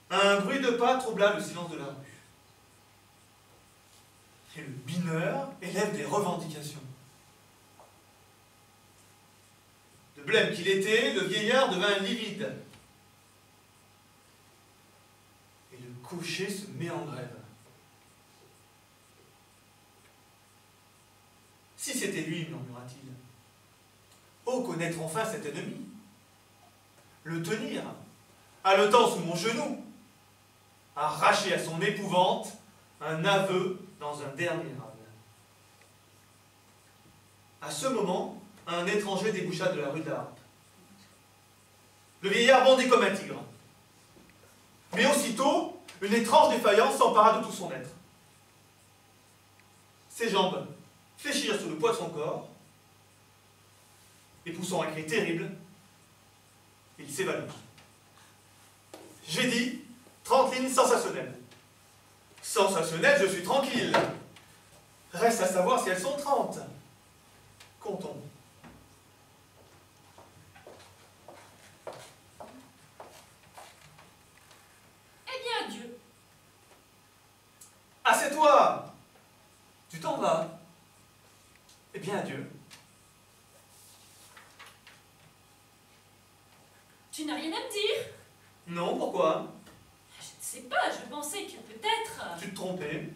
E: Un bruit de pas troubla le silence de la rue. Et le bineur élève des revendications. De blême qu'il était, le vieillard devint livide. Et le cocher se met en grève. Si c'était lui, murmura-t-il. Oh, connaître enfin cet ennemi. Le tenir, haletant sous mon genou. Arracher à son épouvante un aveu dans un dernier râle. À ce moment, un étranger déboucha de la rue de la Harpe. Le vieillard bondit comme un tigre. Mais aussitôt, une étrange défaillance s'empara de tout son être. Ses jambes fléchirent sous le poids de son corps, et poussant un cri terrible, il s'évanouit. J'ai dit 30 lignes sensationnelles. Sensationnelles, je suis tranquille. Reste à savoir si elles sont 30. Comptons.
F: Tu n'as rien à me dire?
E: Non, pourquoi?
F: Je ne sais pas, je pensais que peut-être...
E: Tu te trompais.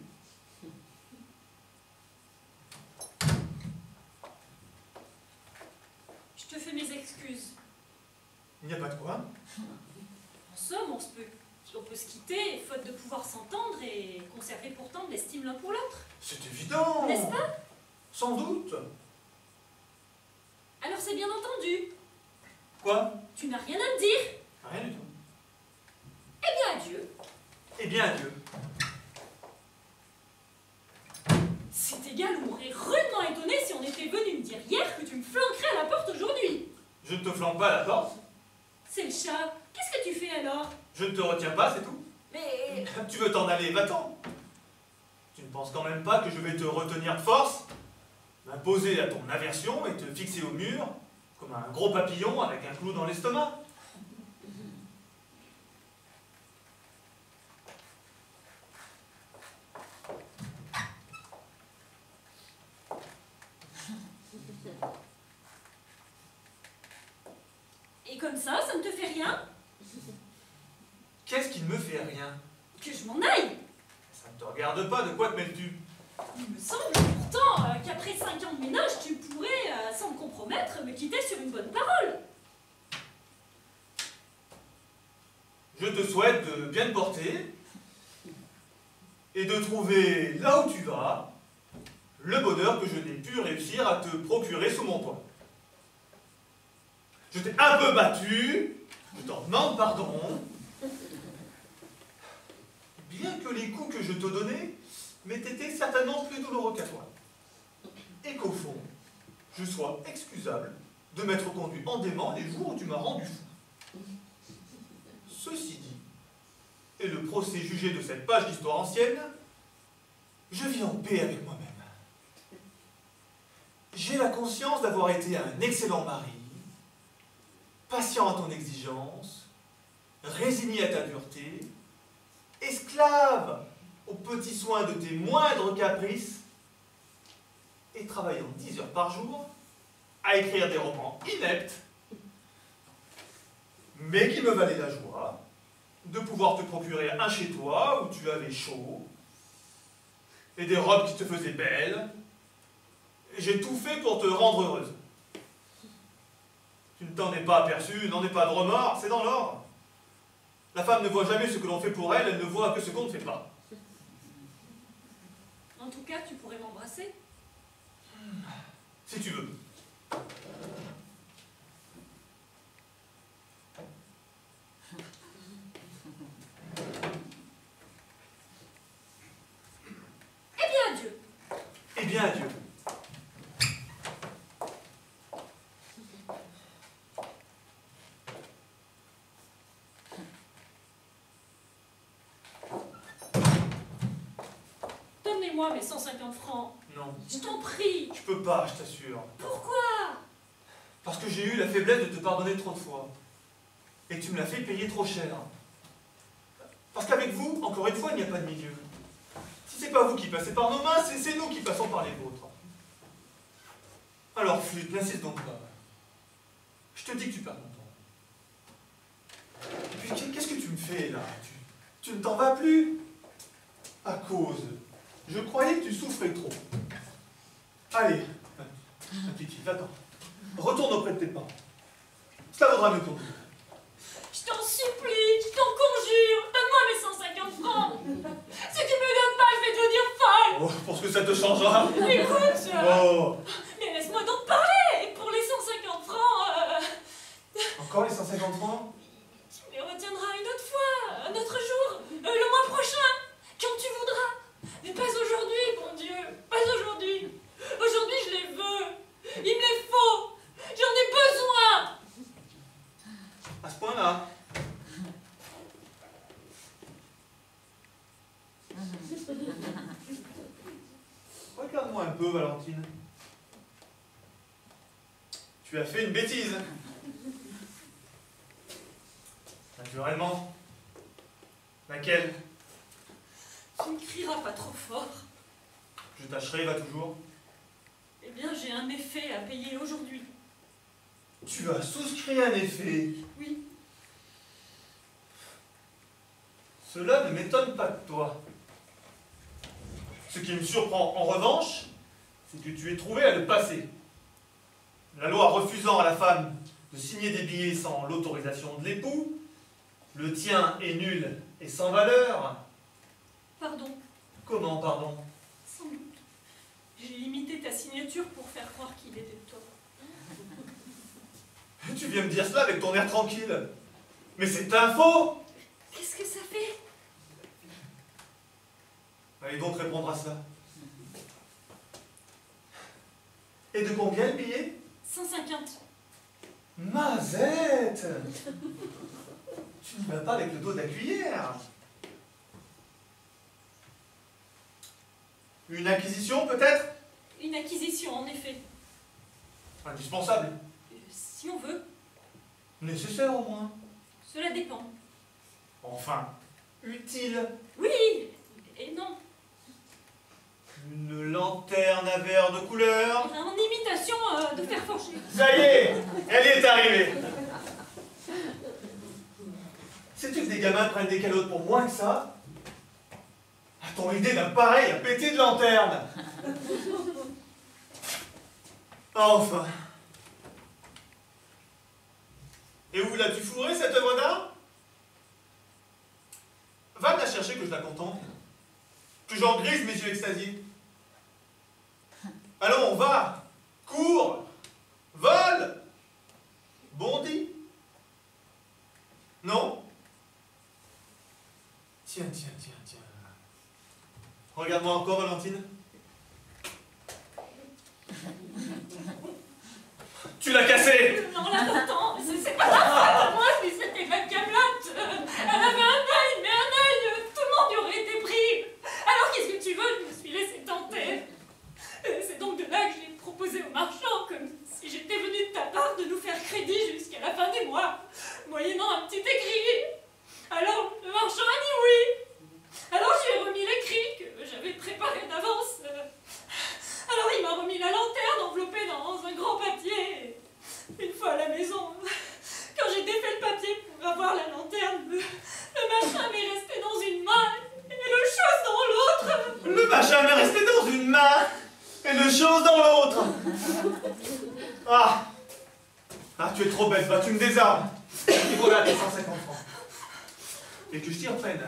F: Je te fais mes excuses.
E: Il n'y a pas de quoi.
F: En somme, on peut se quitter, faute de pouvoir s'entendre et conserver pourtant de l'estime l'un pour l'autre.
E: C'est évident.
F: N'est-ce pas?
E: Sans doute.
F: Alors c'est bien entendu.
E: Quoi?
F: Tu n'as rien à me dire?
E: Rien du tout.
F: Eh bien, adieu.
E: Eh bien, adieu.
F: C'est égal, on m'aurait rudement étonné si on était venu me dire hier que tu me flanquerais à la porte aujourd'hui.
E: Je ne te flanque pas à la porte.
F: C'est le chat. Qu'est-ce que tu fais alors?
E: Je ne te retiens pas, c'est tout.
F: Mais...
E: Tu veux t'en aller, va-t'en. Tu ne penses quand même pas que je vais te retenir de force, m'imposer à ton aversion et te fixer au mur, comme un gros papillon avec un clou dans l'estomac?
F: Et comme ça ne te fait rien?
E: Qu'est-ce qui ne me fait rien?
F: Que je m'en aille?
E: Ça ne te regarde pas, de quoi te mêles-tu?
F: Il me semble pourtant qu'après 5 ans de ménage, tu pourrais, sans me compromettre, me quitter sur une bonne parole.
E: Je te souhaite de bien te porter et de trouver là où tu vas le bonheur que je n'ai pu réussir à te procurer sous mon toit. Je t'ai un peu battu, je t'en demande pardon, bien que les coups que je te donnais m'aient été certainement plus douloureux qu'à toi, et qu'au fond, je sois excusable de m'être conduit en dément les jours où tu m'as rendu fou. Ceci dit, et le procès jugé de cette page d'histoire ancienne, je vis en paix avec moi-même. J'ai la conscience d'avoir été un excellent mari, patient à ton exigence, résigné à ta dureté, esclave aux petits soins de tes moindres caprices, et travaillant 10 heures par jour à écrire des romans ineptes, mais qui me valaient la joie de pouvoir te procurer un chez toi où tu avais chaud, et des robes qui te faisaient belle. J'ai tout fait pour te rendre heureuse. Tu ne t'en es pas aperçu, n'en es pas de remords, c'est dans l'ordre. La femme ne voit jamais ce que l'on fait pour elle, elle ne voit que ce qu'on ne fait pas.
F: En tout cas, tu pourrais m'embrasser.
E: Si tu veux.
F: Eh bien, adieu.
E: Eh bien, adieu.
F: Donnez-moi mes 150 francs.
E: Non,
F: Je t'en prie.
E: je peux pas, je t'assure.
F: Pourquoi?
E: Parce que j'ai eu la faiblesse de te pardonner trop de fois. Et tu me l'as fait payer trop cher. Parce qu'avec vous, encore une fois, il n'y a pas de milieu. Si c'est pas vous qui passez par nos mains, c'est nous qui passons par les vôtres. Alors, flûte, n'insiste donc pas. Je te dis que tu perds ton temps. Et puis, qu'est-ce que tu me fais, là? Tu ne t'en vas plus? À cause. Je croyais que tu souffrais trop. Allez, ma petite fille, va-t'en. Retourne auprès de tes parents. Cela vaudra mieux pour nous.
F: Je t'en supplie, je t'en conjure, donne-moi mes 150 francs. Si tu me donnes pas, je vais devenir folle.
E: Oh, pour ce que ça te changera.
F: Écoute,
E: Oh.
F: mais laisse-moi donc parler. Et pour les 150 francs,
E: Encore les 150 francs?
F: tu me les retiendras une autre fois, un autre jour, le mois prochain, quand tu voudras. Mais pas aujourd'hui, bon Dieu, pas aujourd'hui. Aujourd'hui, je les veux. Il me les faut. J'en ai besoin.
E: À ce point-là. Regarde-moi un peu, Valentine. Tu as fait une bêtise. Naturellement. Laquelle?
F: Tu ne crieras pas trop fort.
E: Je tâcherai, va toujours.
F: Eh bien, j'ai un effet à payer aujourd'hui.
E: Tu as souscrit un effet.
F: Oui,
E: Cela ne m'étonne pas de toi. Ce qui me surprend en revanche, c'est que tu aies trouvé à le passer. La loi refusant à la femme de signer des billets sans l'autorisation de l'époux, le tien est nul et sans valeur.
F: Pardon,
E: Comment, pardon?
F: sans doute. J'ai limité ta signature pour faire croire qu'il était de toi.
E: Tu viens me dire cela avec ton air tranquille. Mais c'est un faux!
F: Qu'est-ce que ça fait?
E: Allez donc répondre à ça. Et de combien le billet?
F: 150.
E: Mazette! Tu n'y vas pas avec le dos de la cuillère. Une acquisition peut-être?
F: Une acquisition, en effet.
E: Indispensable.
F: Si on veut,
E: Nécessaire au moins.
F: cela dépend.
E: Enfin, utile.
F: Oui et non.
E: Une lanterne à verre de couleur.
F: En imitation de fer forgé.
E: Ça y est, elle est arrivée. Sais-tu que des gamins prennent des calottes pour moins que ça? A-t-on l'idée d'un pareil à péter de lanterne? Enfin. Et où l'as-tu fourré, cette œuvre d'art? Va me la chercher que je la contemple. Que j'en grise mes yeux extasiés. Allons, va, cours, vole, bondis. Non? Tiens. Regarde-moi encore, Valentine. Tu l'as cassé!
F: Non, l'important, c'est pas la faute de moi si c'était ma Camelote. Elle avait un œil, mais un œil, tout le monde y aurait été pris. Alors qu'est-ce que tu veux? Je me suis laissée tenter. C'est donc de là que j'ai proposé au marchand, comme si j'étais venue de ta part, de nous faire crédit jusqu'à la fin des mois, moyennant un petit écrit. Alors, le marchand a dit oui. Alors je lui ai remis l'écrit que j'avais préparé d'avance. Alors il m'a remis la lanterne enveloppée dans un grand papier. Une fois à la maison, quand j'ai défait le papier pour avoir la lanterne, le machin m'est resté dans une main et le chose dans l'autre.
E: Le machin m'est resté dans une main et le chose dans l'autre. Ah, tu es trop bête, va, tu me désarmes. Et voilà tes 150 francs. Et que je t'y reprenne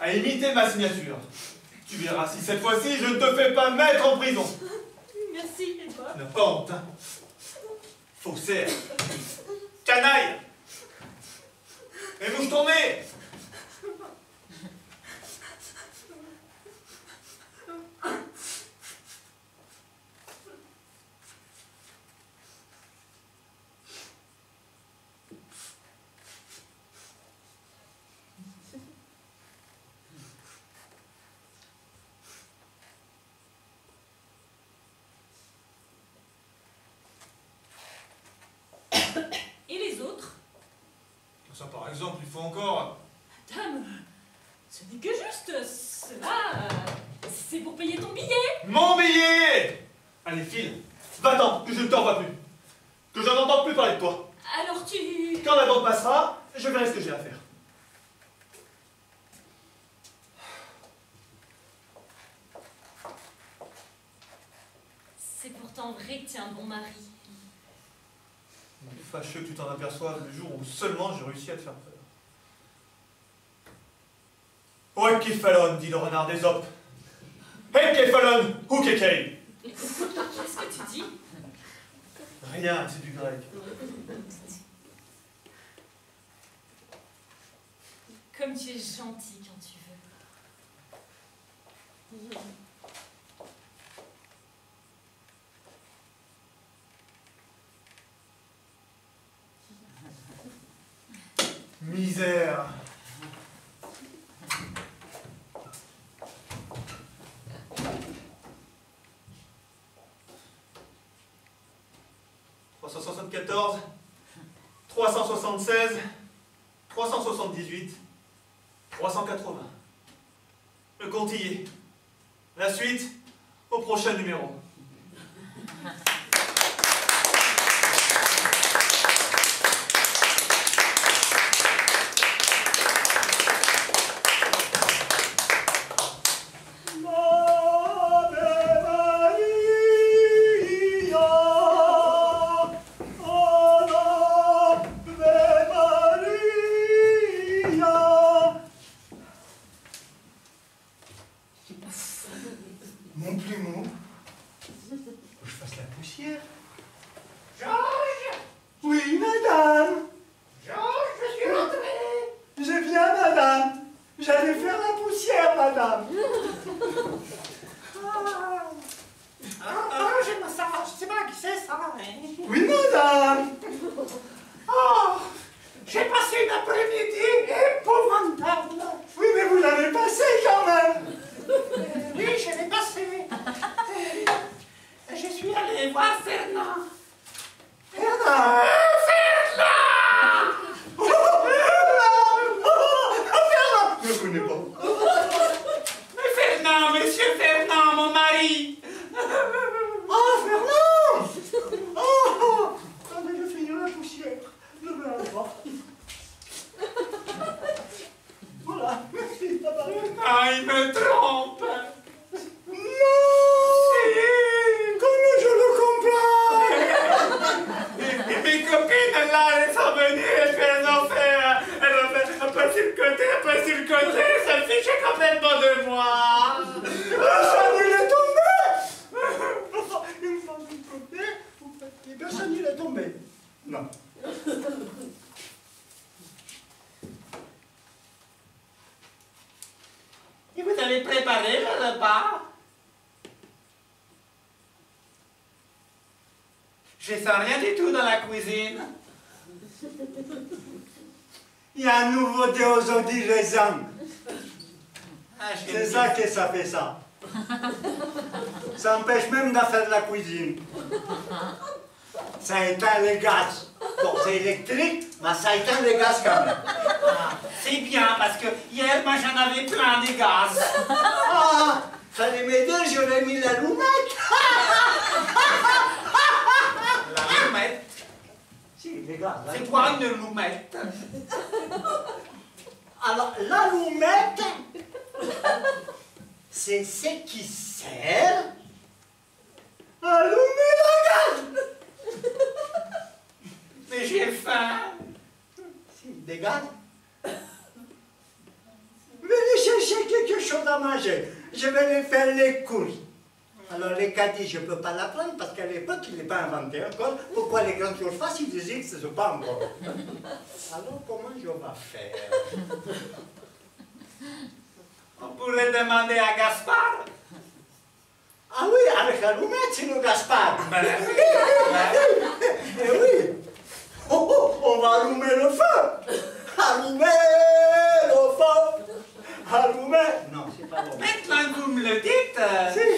E: à imiter ma signature. Tu verras si cette fois-ci je ne te fais pas mettre en prison.
F: Merci, et toi?
E: Tu n'as pas honte, hein? Faussaire. Canaille. Et bouge ton nez.
F: Et les autres?
E: Ça, par exemple, il faut encore...
F: Dame, ce n'est que juste. Cela, c'est pour payer ton billet.
E: Mon billet! Allez, file. Va-t'en, que je ne t'en vois plus. Que je n'entends plus parler de toi.
F: Alors tu...
E: Quand la bande passera, je verrai ce que j'ai à faire.
F: C'est pourtant vrai que tu es un bon mari.
E: Il est fâcheux que tu t'en aperçoives le jour où seulement j'ai réussi à te faire peur. Ouais, Kefalon, dit le renard d'Ésope. Hey, Kefalon, ou Kekei.
F: Qu'est-ce que tu dis?
E: Rien, c'est du grec.
F: Comme tu es gentil quand tu veux.
E: Misère. « 374, 376, 378, 380. Le compte y est. La suite, au prochain numéro.
G: Ah, il me trompe.
H: Non! Comment je le comprends?
G: Et mes copines, là, elles sont venues et puis elles ont fait un pas sur le côté, un pas sur le côté. Ça me fichait complètement de moi.
H: Personne il est tombé! Une fois vous tombez, vous faites personne il est tombé. Non.
G: Et vous avez préparé le repas? Je sens rien du tout dans la cuisine.
H: Il y a un nouveauté aujourd'hui, les hommes.
G: Ah,
H: C'est ça que ça fait ça. Ça empêche même de faire la cuisine. Ça éteint les gaz. Bon, c'est électrique, mais ça éteint les gaz quand même.
G: Ah, c'est bien, parce que hier, moi, j'en avais plein des gaz.
H: Ah, fallait m'aider, j'aurais mis l'allumette.
G: L'allumette?
H: Si, les gaz.
G: C'est quoi une allumette?
H: Alors, l'allumette, c'est ce qui sert à allumer le gaz.
G: Mais j'ai faim.
H: Si, des gaz. Venez chercher quelque chose à manger. Je vais les faire les courses. Alors, les caddies, je ne peux pas la prendre parce qu'à l'époque, il n'est pas inventé encore. Pourquoi les grandes surfaces, ils n'existent pas encore. Alors, comment je vais faire?
G: On pourrait demander à Gaspard.
H: Ah oui, avec l'allumette, c'est le Gaspard.
G: Ben,
H: Eh oui. Oh, oh, on va allumer le feu. Allumer le feu. Allumer. Non, c'est pas bon.
G: maintenant que vous me le dites,
H: Si,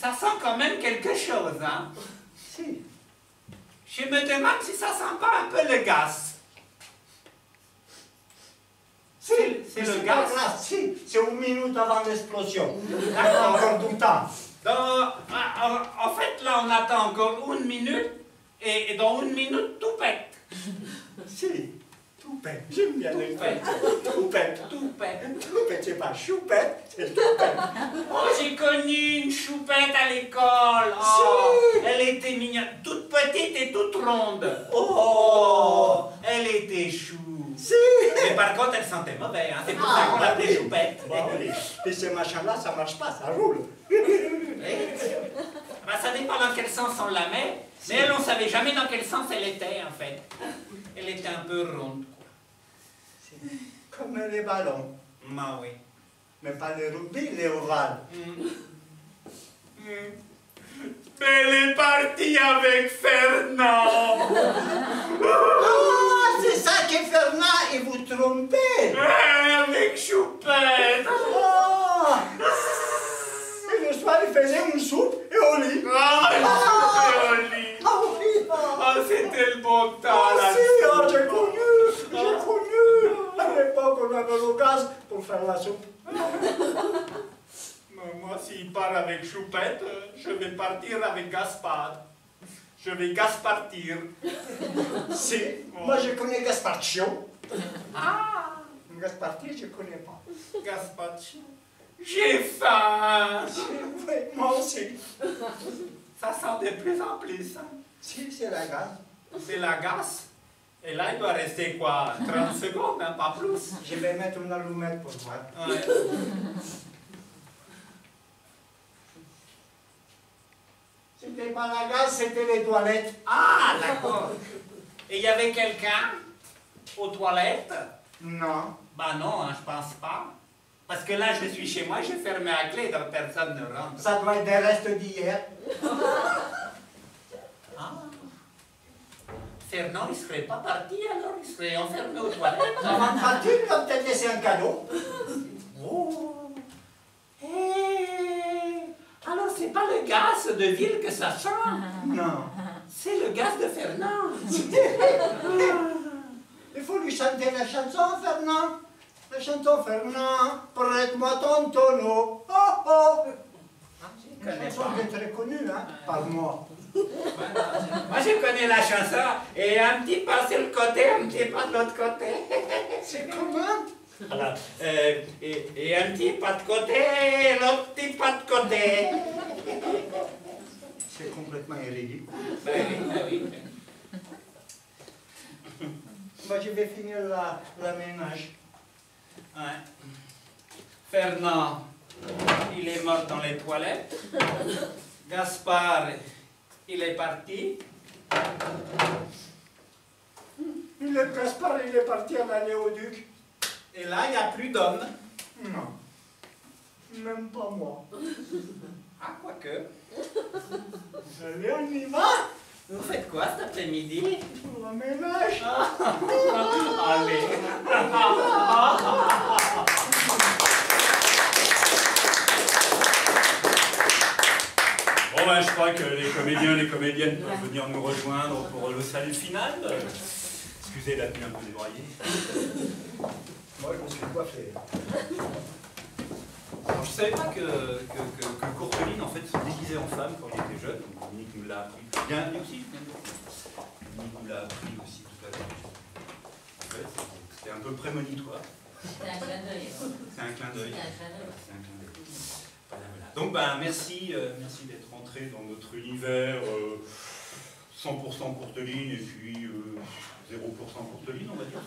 G: ça sent quand même quelque chose, hein?
H: si.
G: Je me demande si ça sent pas un peu le gaz. C'est le gaz.
H: Là, si, c'est une minute avant l'explosion.
G: D'accord.
H: Encore du temps.
G: En fait, là, on attend encore une minute, et dans une minute, tout pète.
H: Si, tout pète. J'aime bien les
G: pète.
H: Tout pète.
G: Tout pète.
H: Tout pète, c'est pas choupette, c'est tout pète.
G: Oh, j'ai connu une choupette à l'école. Oh,
H: Si.
G: elle était mignonne, toute petite et toute ronde.
H: Oh.
G: Elle était chou.
H: Si.
G: Mais par contre, elle sentait mauvais, hein. C'est pour ça qu'on l'appelait choupette.
H: Bon, oui. Et ces machins-là, ça marche pas, ça roule.
G: Ben, ça dépend dans quel sens on la met, mais elle, on ne savait jamais dans quel sens elle était, en fait. Elle était un peu ronde, quoi.
H: Comme les ballons.
G: Ah oui.
H: Mais pas les rugby, les ovales.
G: Mais elle est partie avec Fernand.
H: Ah, c'est ça que Fernand, et vous trompez.
G: Avec Choupette.
H: Ah. Et le soir, il faisait une soupe et au lit.
G: Ah, c'était au lit.
H: Ah oui.
G: Ah, c'était le bon temps,
H: Ah
G: là.
H: si, j'ai connu. J'ai connu. À l'époque, on avait le gaz pour faire la soupe.
G: Moi, s'il part avec Choupette, je vais partir avec Gaspard. Je vais Gaspartir.
H: Si, moi je connais Gasparcio.
G: Ah,
H: Gasparti, je connais pas.
G: Gasparcio. J'ai faim.
H: Oui, moi aussi.
G: Ça sent de plus en plus. Hein.
H: Si, c'est la gaz.
G: C'est la gasse. Et là, il doit rester quoi? 30 secondes, hein, pas plus.
H: Je vais mettre une allumette pour voir.
G: Ouais.
H: C'était pas la gaz, c'était les toilettes.
G: Ah, d'accord. Et il y avait quelqu'un aux toilettes?
H: Non.
G: Bah non, hein, je pense pas. Parce que là, je suis chez moi, j'ai fermé la clé, donc personne ne rentre.
H: Ça doit être des restes d'hier.
G: Ah. Fernand, il serait pas parti alors? Il serait enfermé aux toilettes?
H: Avant de partir, il a peut-être laissé un cadeau.
G: Oh. Eh. Alors, c'est pas le gaz de ville que ça sent?
H: Non.
G: C'est le gaz de Fernand.
H: Il faut lui chanter la chanson, Fernand. La chanson, Fernand, prête-moi ton tonneau. Oh, oh.
G: Je
H: Une
G: connais
H: chanson
G: pas.
H: qui est très connue, hein, par moi.
G: Moi, je connais la chanson, et un petit pas sur le côté, un petit pas de l'autre côté.
H: C'est comment?
G: Voilà. Et un petit pas de côté, le petit pas de côté.
H: C'est complètement ridicule.
G: Ben oui.
H: Moi, je vais finir la ménage.
G: Ouais. Fernand, il est mort dans les toilettes. Gaspard, il est parti.
H: Gaspard, il est parti à la Léoduc.
G: Et là, il n'y a plus d'hommes.
H: Non. Même pas moi.
G: Ah, quoique.
H: Allez, on y va.
G: Vous faites quoi cet après-midi?
H: La ménage.
G: Allez. Bon ben, je crois que les comédiens et les comédiennes peuvent venir nous rejoindre pour le salut final. Excusez la tenue un peu débraillée.
H: Moi, je me suis coiffé.
G: Alors, je ne savais pas que Courteline en fait se déguisait en femme quand il était jeune. Donc, Dominique nous l'a appris. Bien aussi. Dominique nous l'a appris aussi tout à l'heure. En fait, c'était un peu prémonitoire.
A: C'est un clin d'œil.
G: C'est un clin d'œil.
A: C'est un clin d'œil.
G: C'est un clin d'œil. Voilà, voilà. Donc ben, merci d'être rentré dans notre univers 100% Courteline et puis 0% Courteline, on va dire.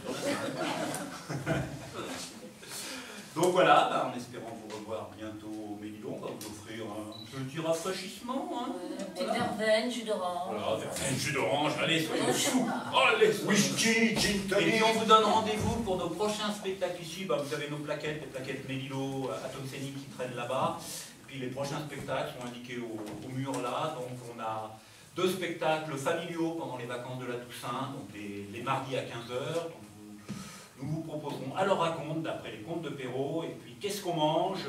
G: Donc voilà, ben, en espérant vous revoir bientôt au Médilon, on va vous offrir un petit rafraîchissement. Hein.
A: Un petit verveine, jus d'orange.
G: Voilà, verveine, jus d'orange, allez, soyons fous. Allez,
H: Whisky, gin
G: et
H: tonic.
G: puis on vous donne rendez-vous pour nos prochains spectacles ici. Bah, vous avez nos plaquettes, les plaquettes Mélilo, Atom Scénique qui traînent là-bas. Et puis les prochains spectacles sont indiqués au mur là. Donc on a 2 spectacles familiaux pendant les vacances de la Toussaint, donc les mardis à 15h. Nous vous proposerons Alors raconte d'après les contes de Perrault, et puis Qu'est-ce qu'on mange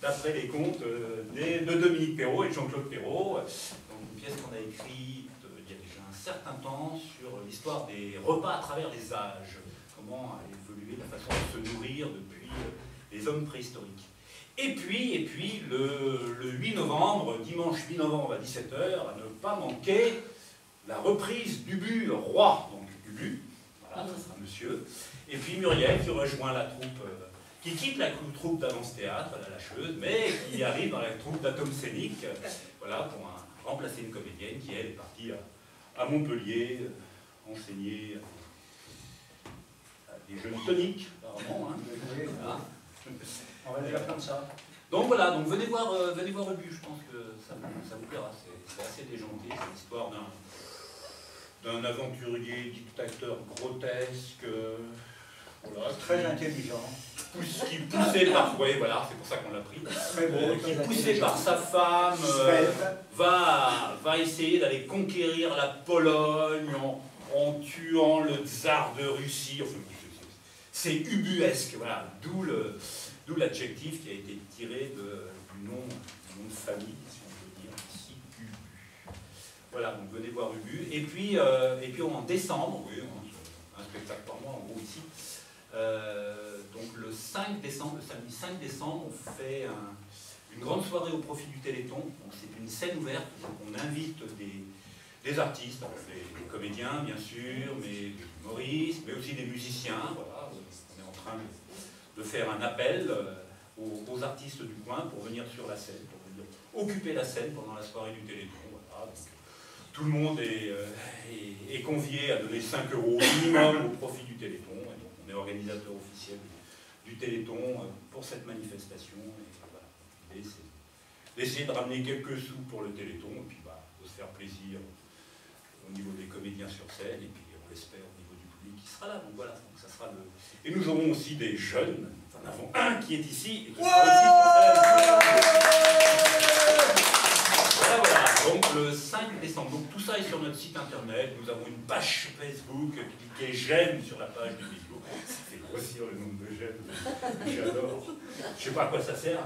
G: d'après les contes de Dominique Perrault et de Jean-Claude Perrault. Donc une pièce qu'on a écrite il y a déjà un certain temps sur l'histoire des repas à travers les âges, comment a évolué la façon de se nourrir depuis les hommes préhistoriques. Et puis le 8 novembre, dimanche 8 novembre à 17h, à ne pas manquer la reprise d'Ubu Roi, donc Ubu, voilà, ça sera monsieur. Et puis Muriel qui rejoint la troupe, qui quitte la troupe d'Avance Théâtre, la lâcheuse, mais qui arrive dans la troupe d'Atom Scénique, voilà, pour remplacer une comédienne qui, elle, est partie à Montpellier, enseigner à des jeunes toniques, apparemment. Hein. Voilà.
H: On va dire comme ça.
G: Donc voilà, donc venez voir Ubu, je pense que ça vous plaira, c'est assez déjanté, c'est l'histoire d'un aventurier, dictateur grotesque, voilà,
H: Très intelligent.
G: qui poussé par, ouais, voilà, c'est pour ça qu'on l'a pris,
H: Très beau.
G: qui poussé par sa femme va essayer d'aller conquérir la Pologne en tuant le tsar de Russie. Enfin, c'est ubuesque, voilà, d'où l'adjectif qui a été tiré du nom de famille, si on peut dire, ici, Ubu. Voilà, donc venez voir Ubu. Et puis en décembre, oui, un spectacle par mois en gros ici, donc le 5 décembre, le samedi 5 décembre, on fait une grande soirée au profit du Téléthon. Donc c'est une scène ouverte, donc on invite des artistes, alors des comédiens bien sûr, mais des humoristes, mais aussi des musiciens, voilà. On est en train de faire un appel aux artistes du coin pour venir sur la scène, pour venir occuper la scène pendant la soirée du Téléthon. Voilà. Donc, tout le monde est convié à donner 5 € minimum au profit du Téléthon. Et donc, on est organisateur officiel du Téléthon pour cette manifestation. Et voilà. L'idée, c'est d'essayer de ramener quelques sous pour le Téléthon, et puis de se faire plaisir au niveau des comédiens sur scène, et puis on l'espère au niveau du public qui sera là. Donc voilà, donc ça sera le... Et nous aurons aussi des jeunes, nous en avons un qui est ici, et qui sera aussi sur scène. Voilà, donc le 5 décembre. Donc tout ça est sur notre site internet. Nous avons une page Facebook. Cliquez j'aime sur la page du vidéo. Ça fait grossir le nombre de j'aime. J'adore. Je sais pas à quoi ça sert.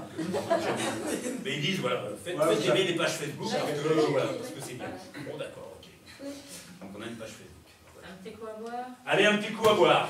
G: Mais ils disent voilà, faites aimer des pages Facebook parce que c'est bien. Bon d'accord, ok. Donc on a une page Facebook.
A: Un petit coup à boire.
G: Allez, un petit coup à boire.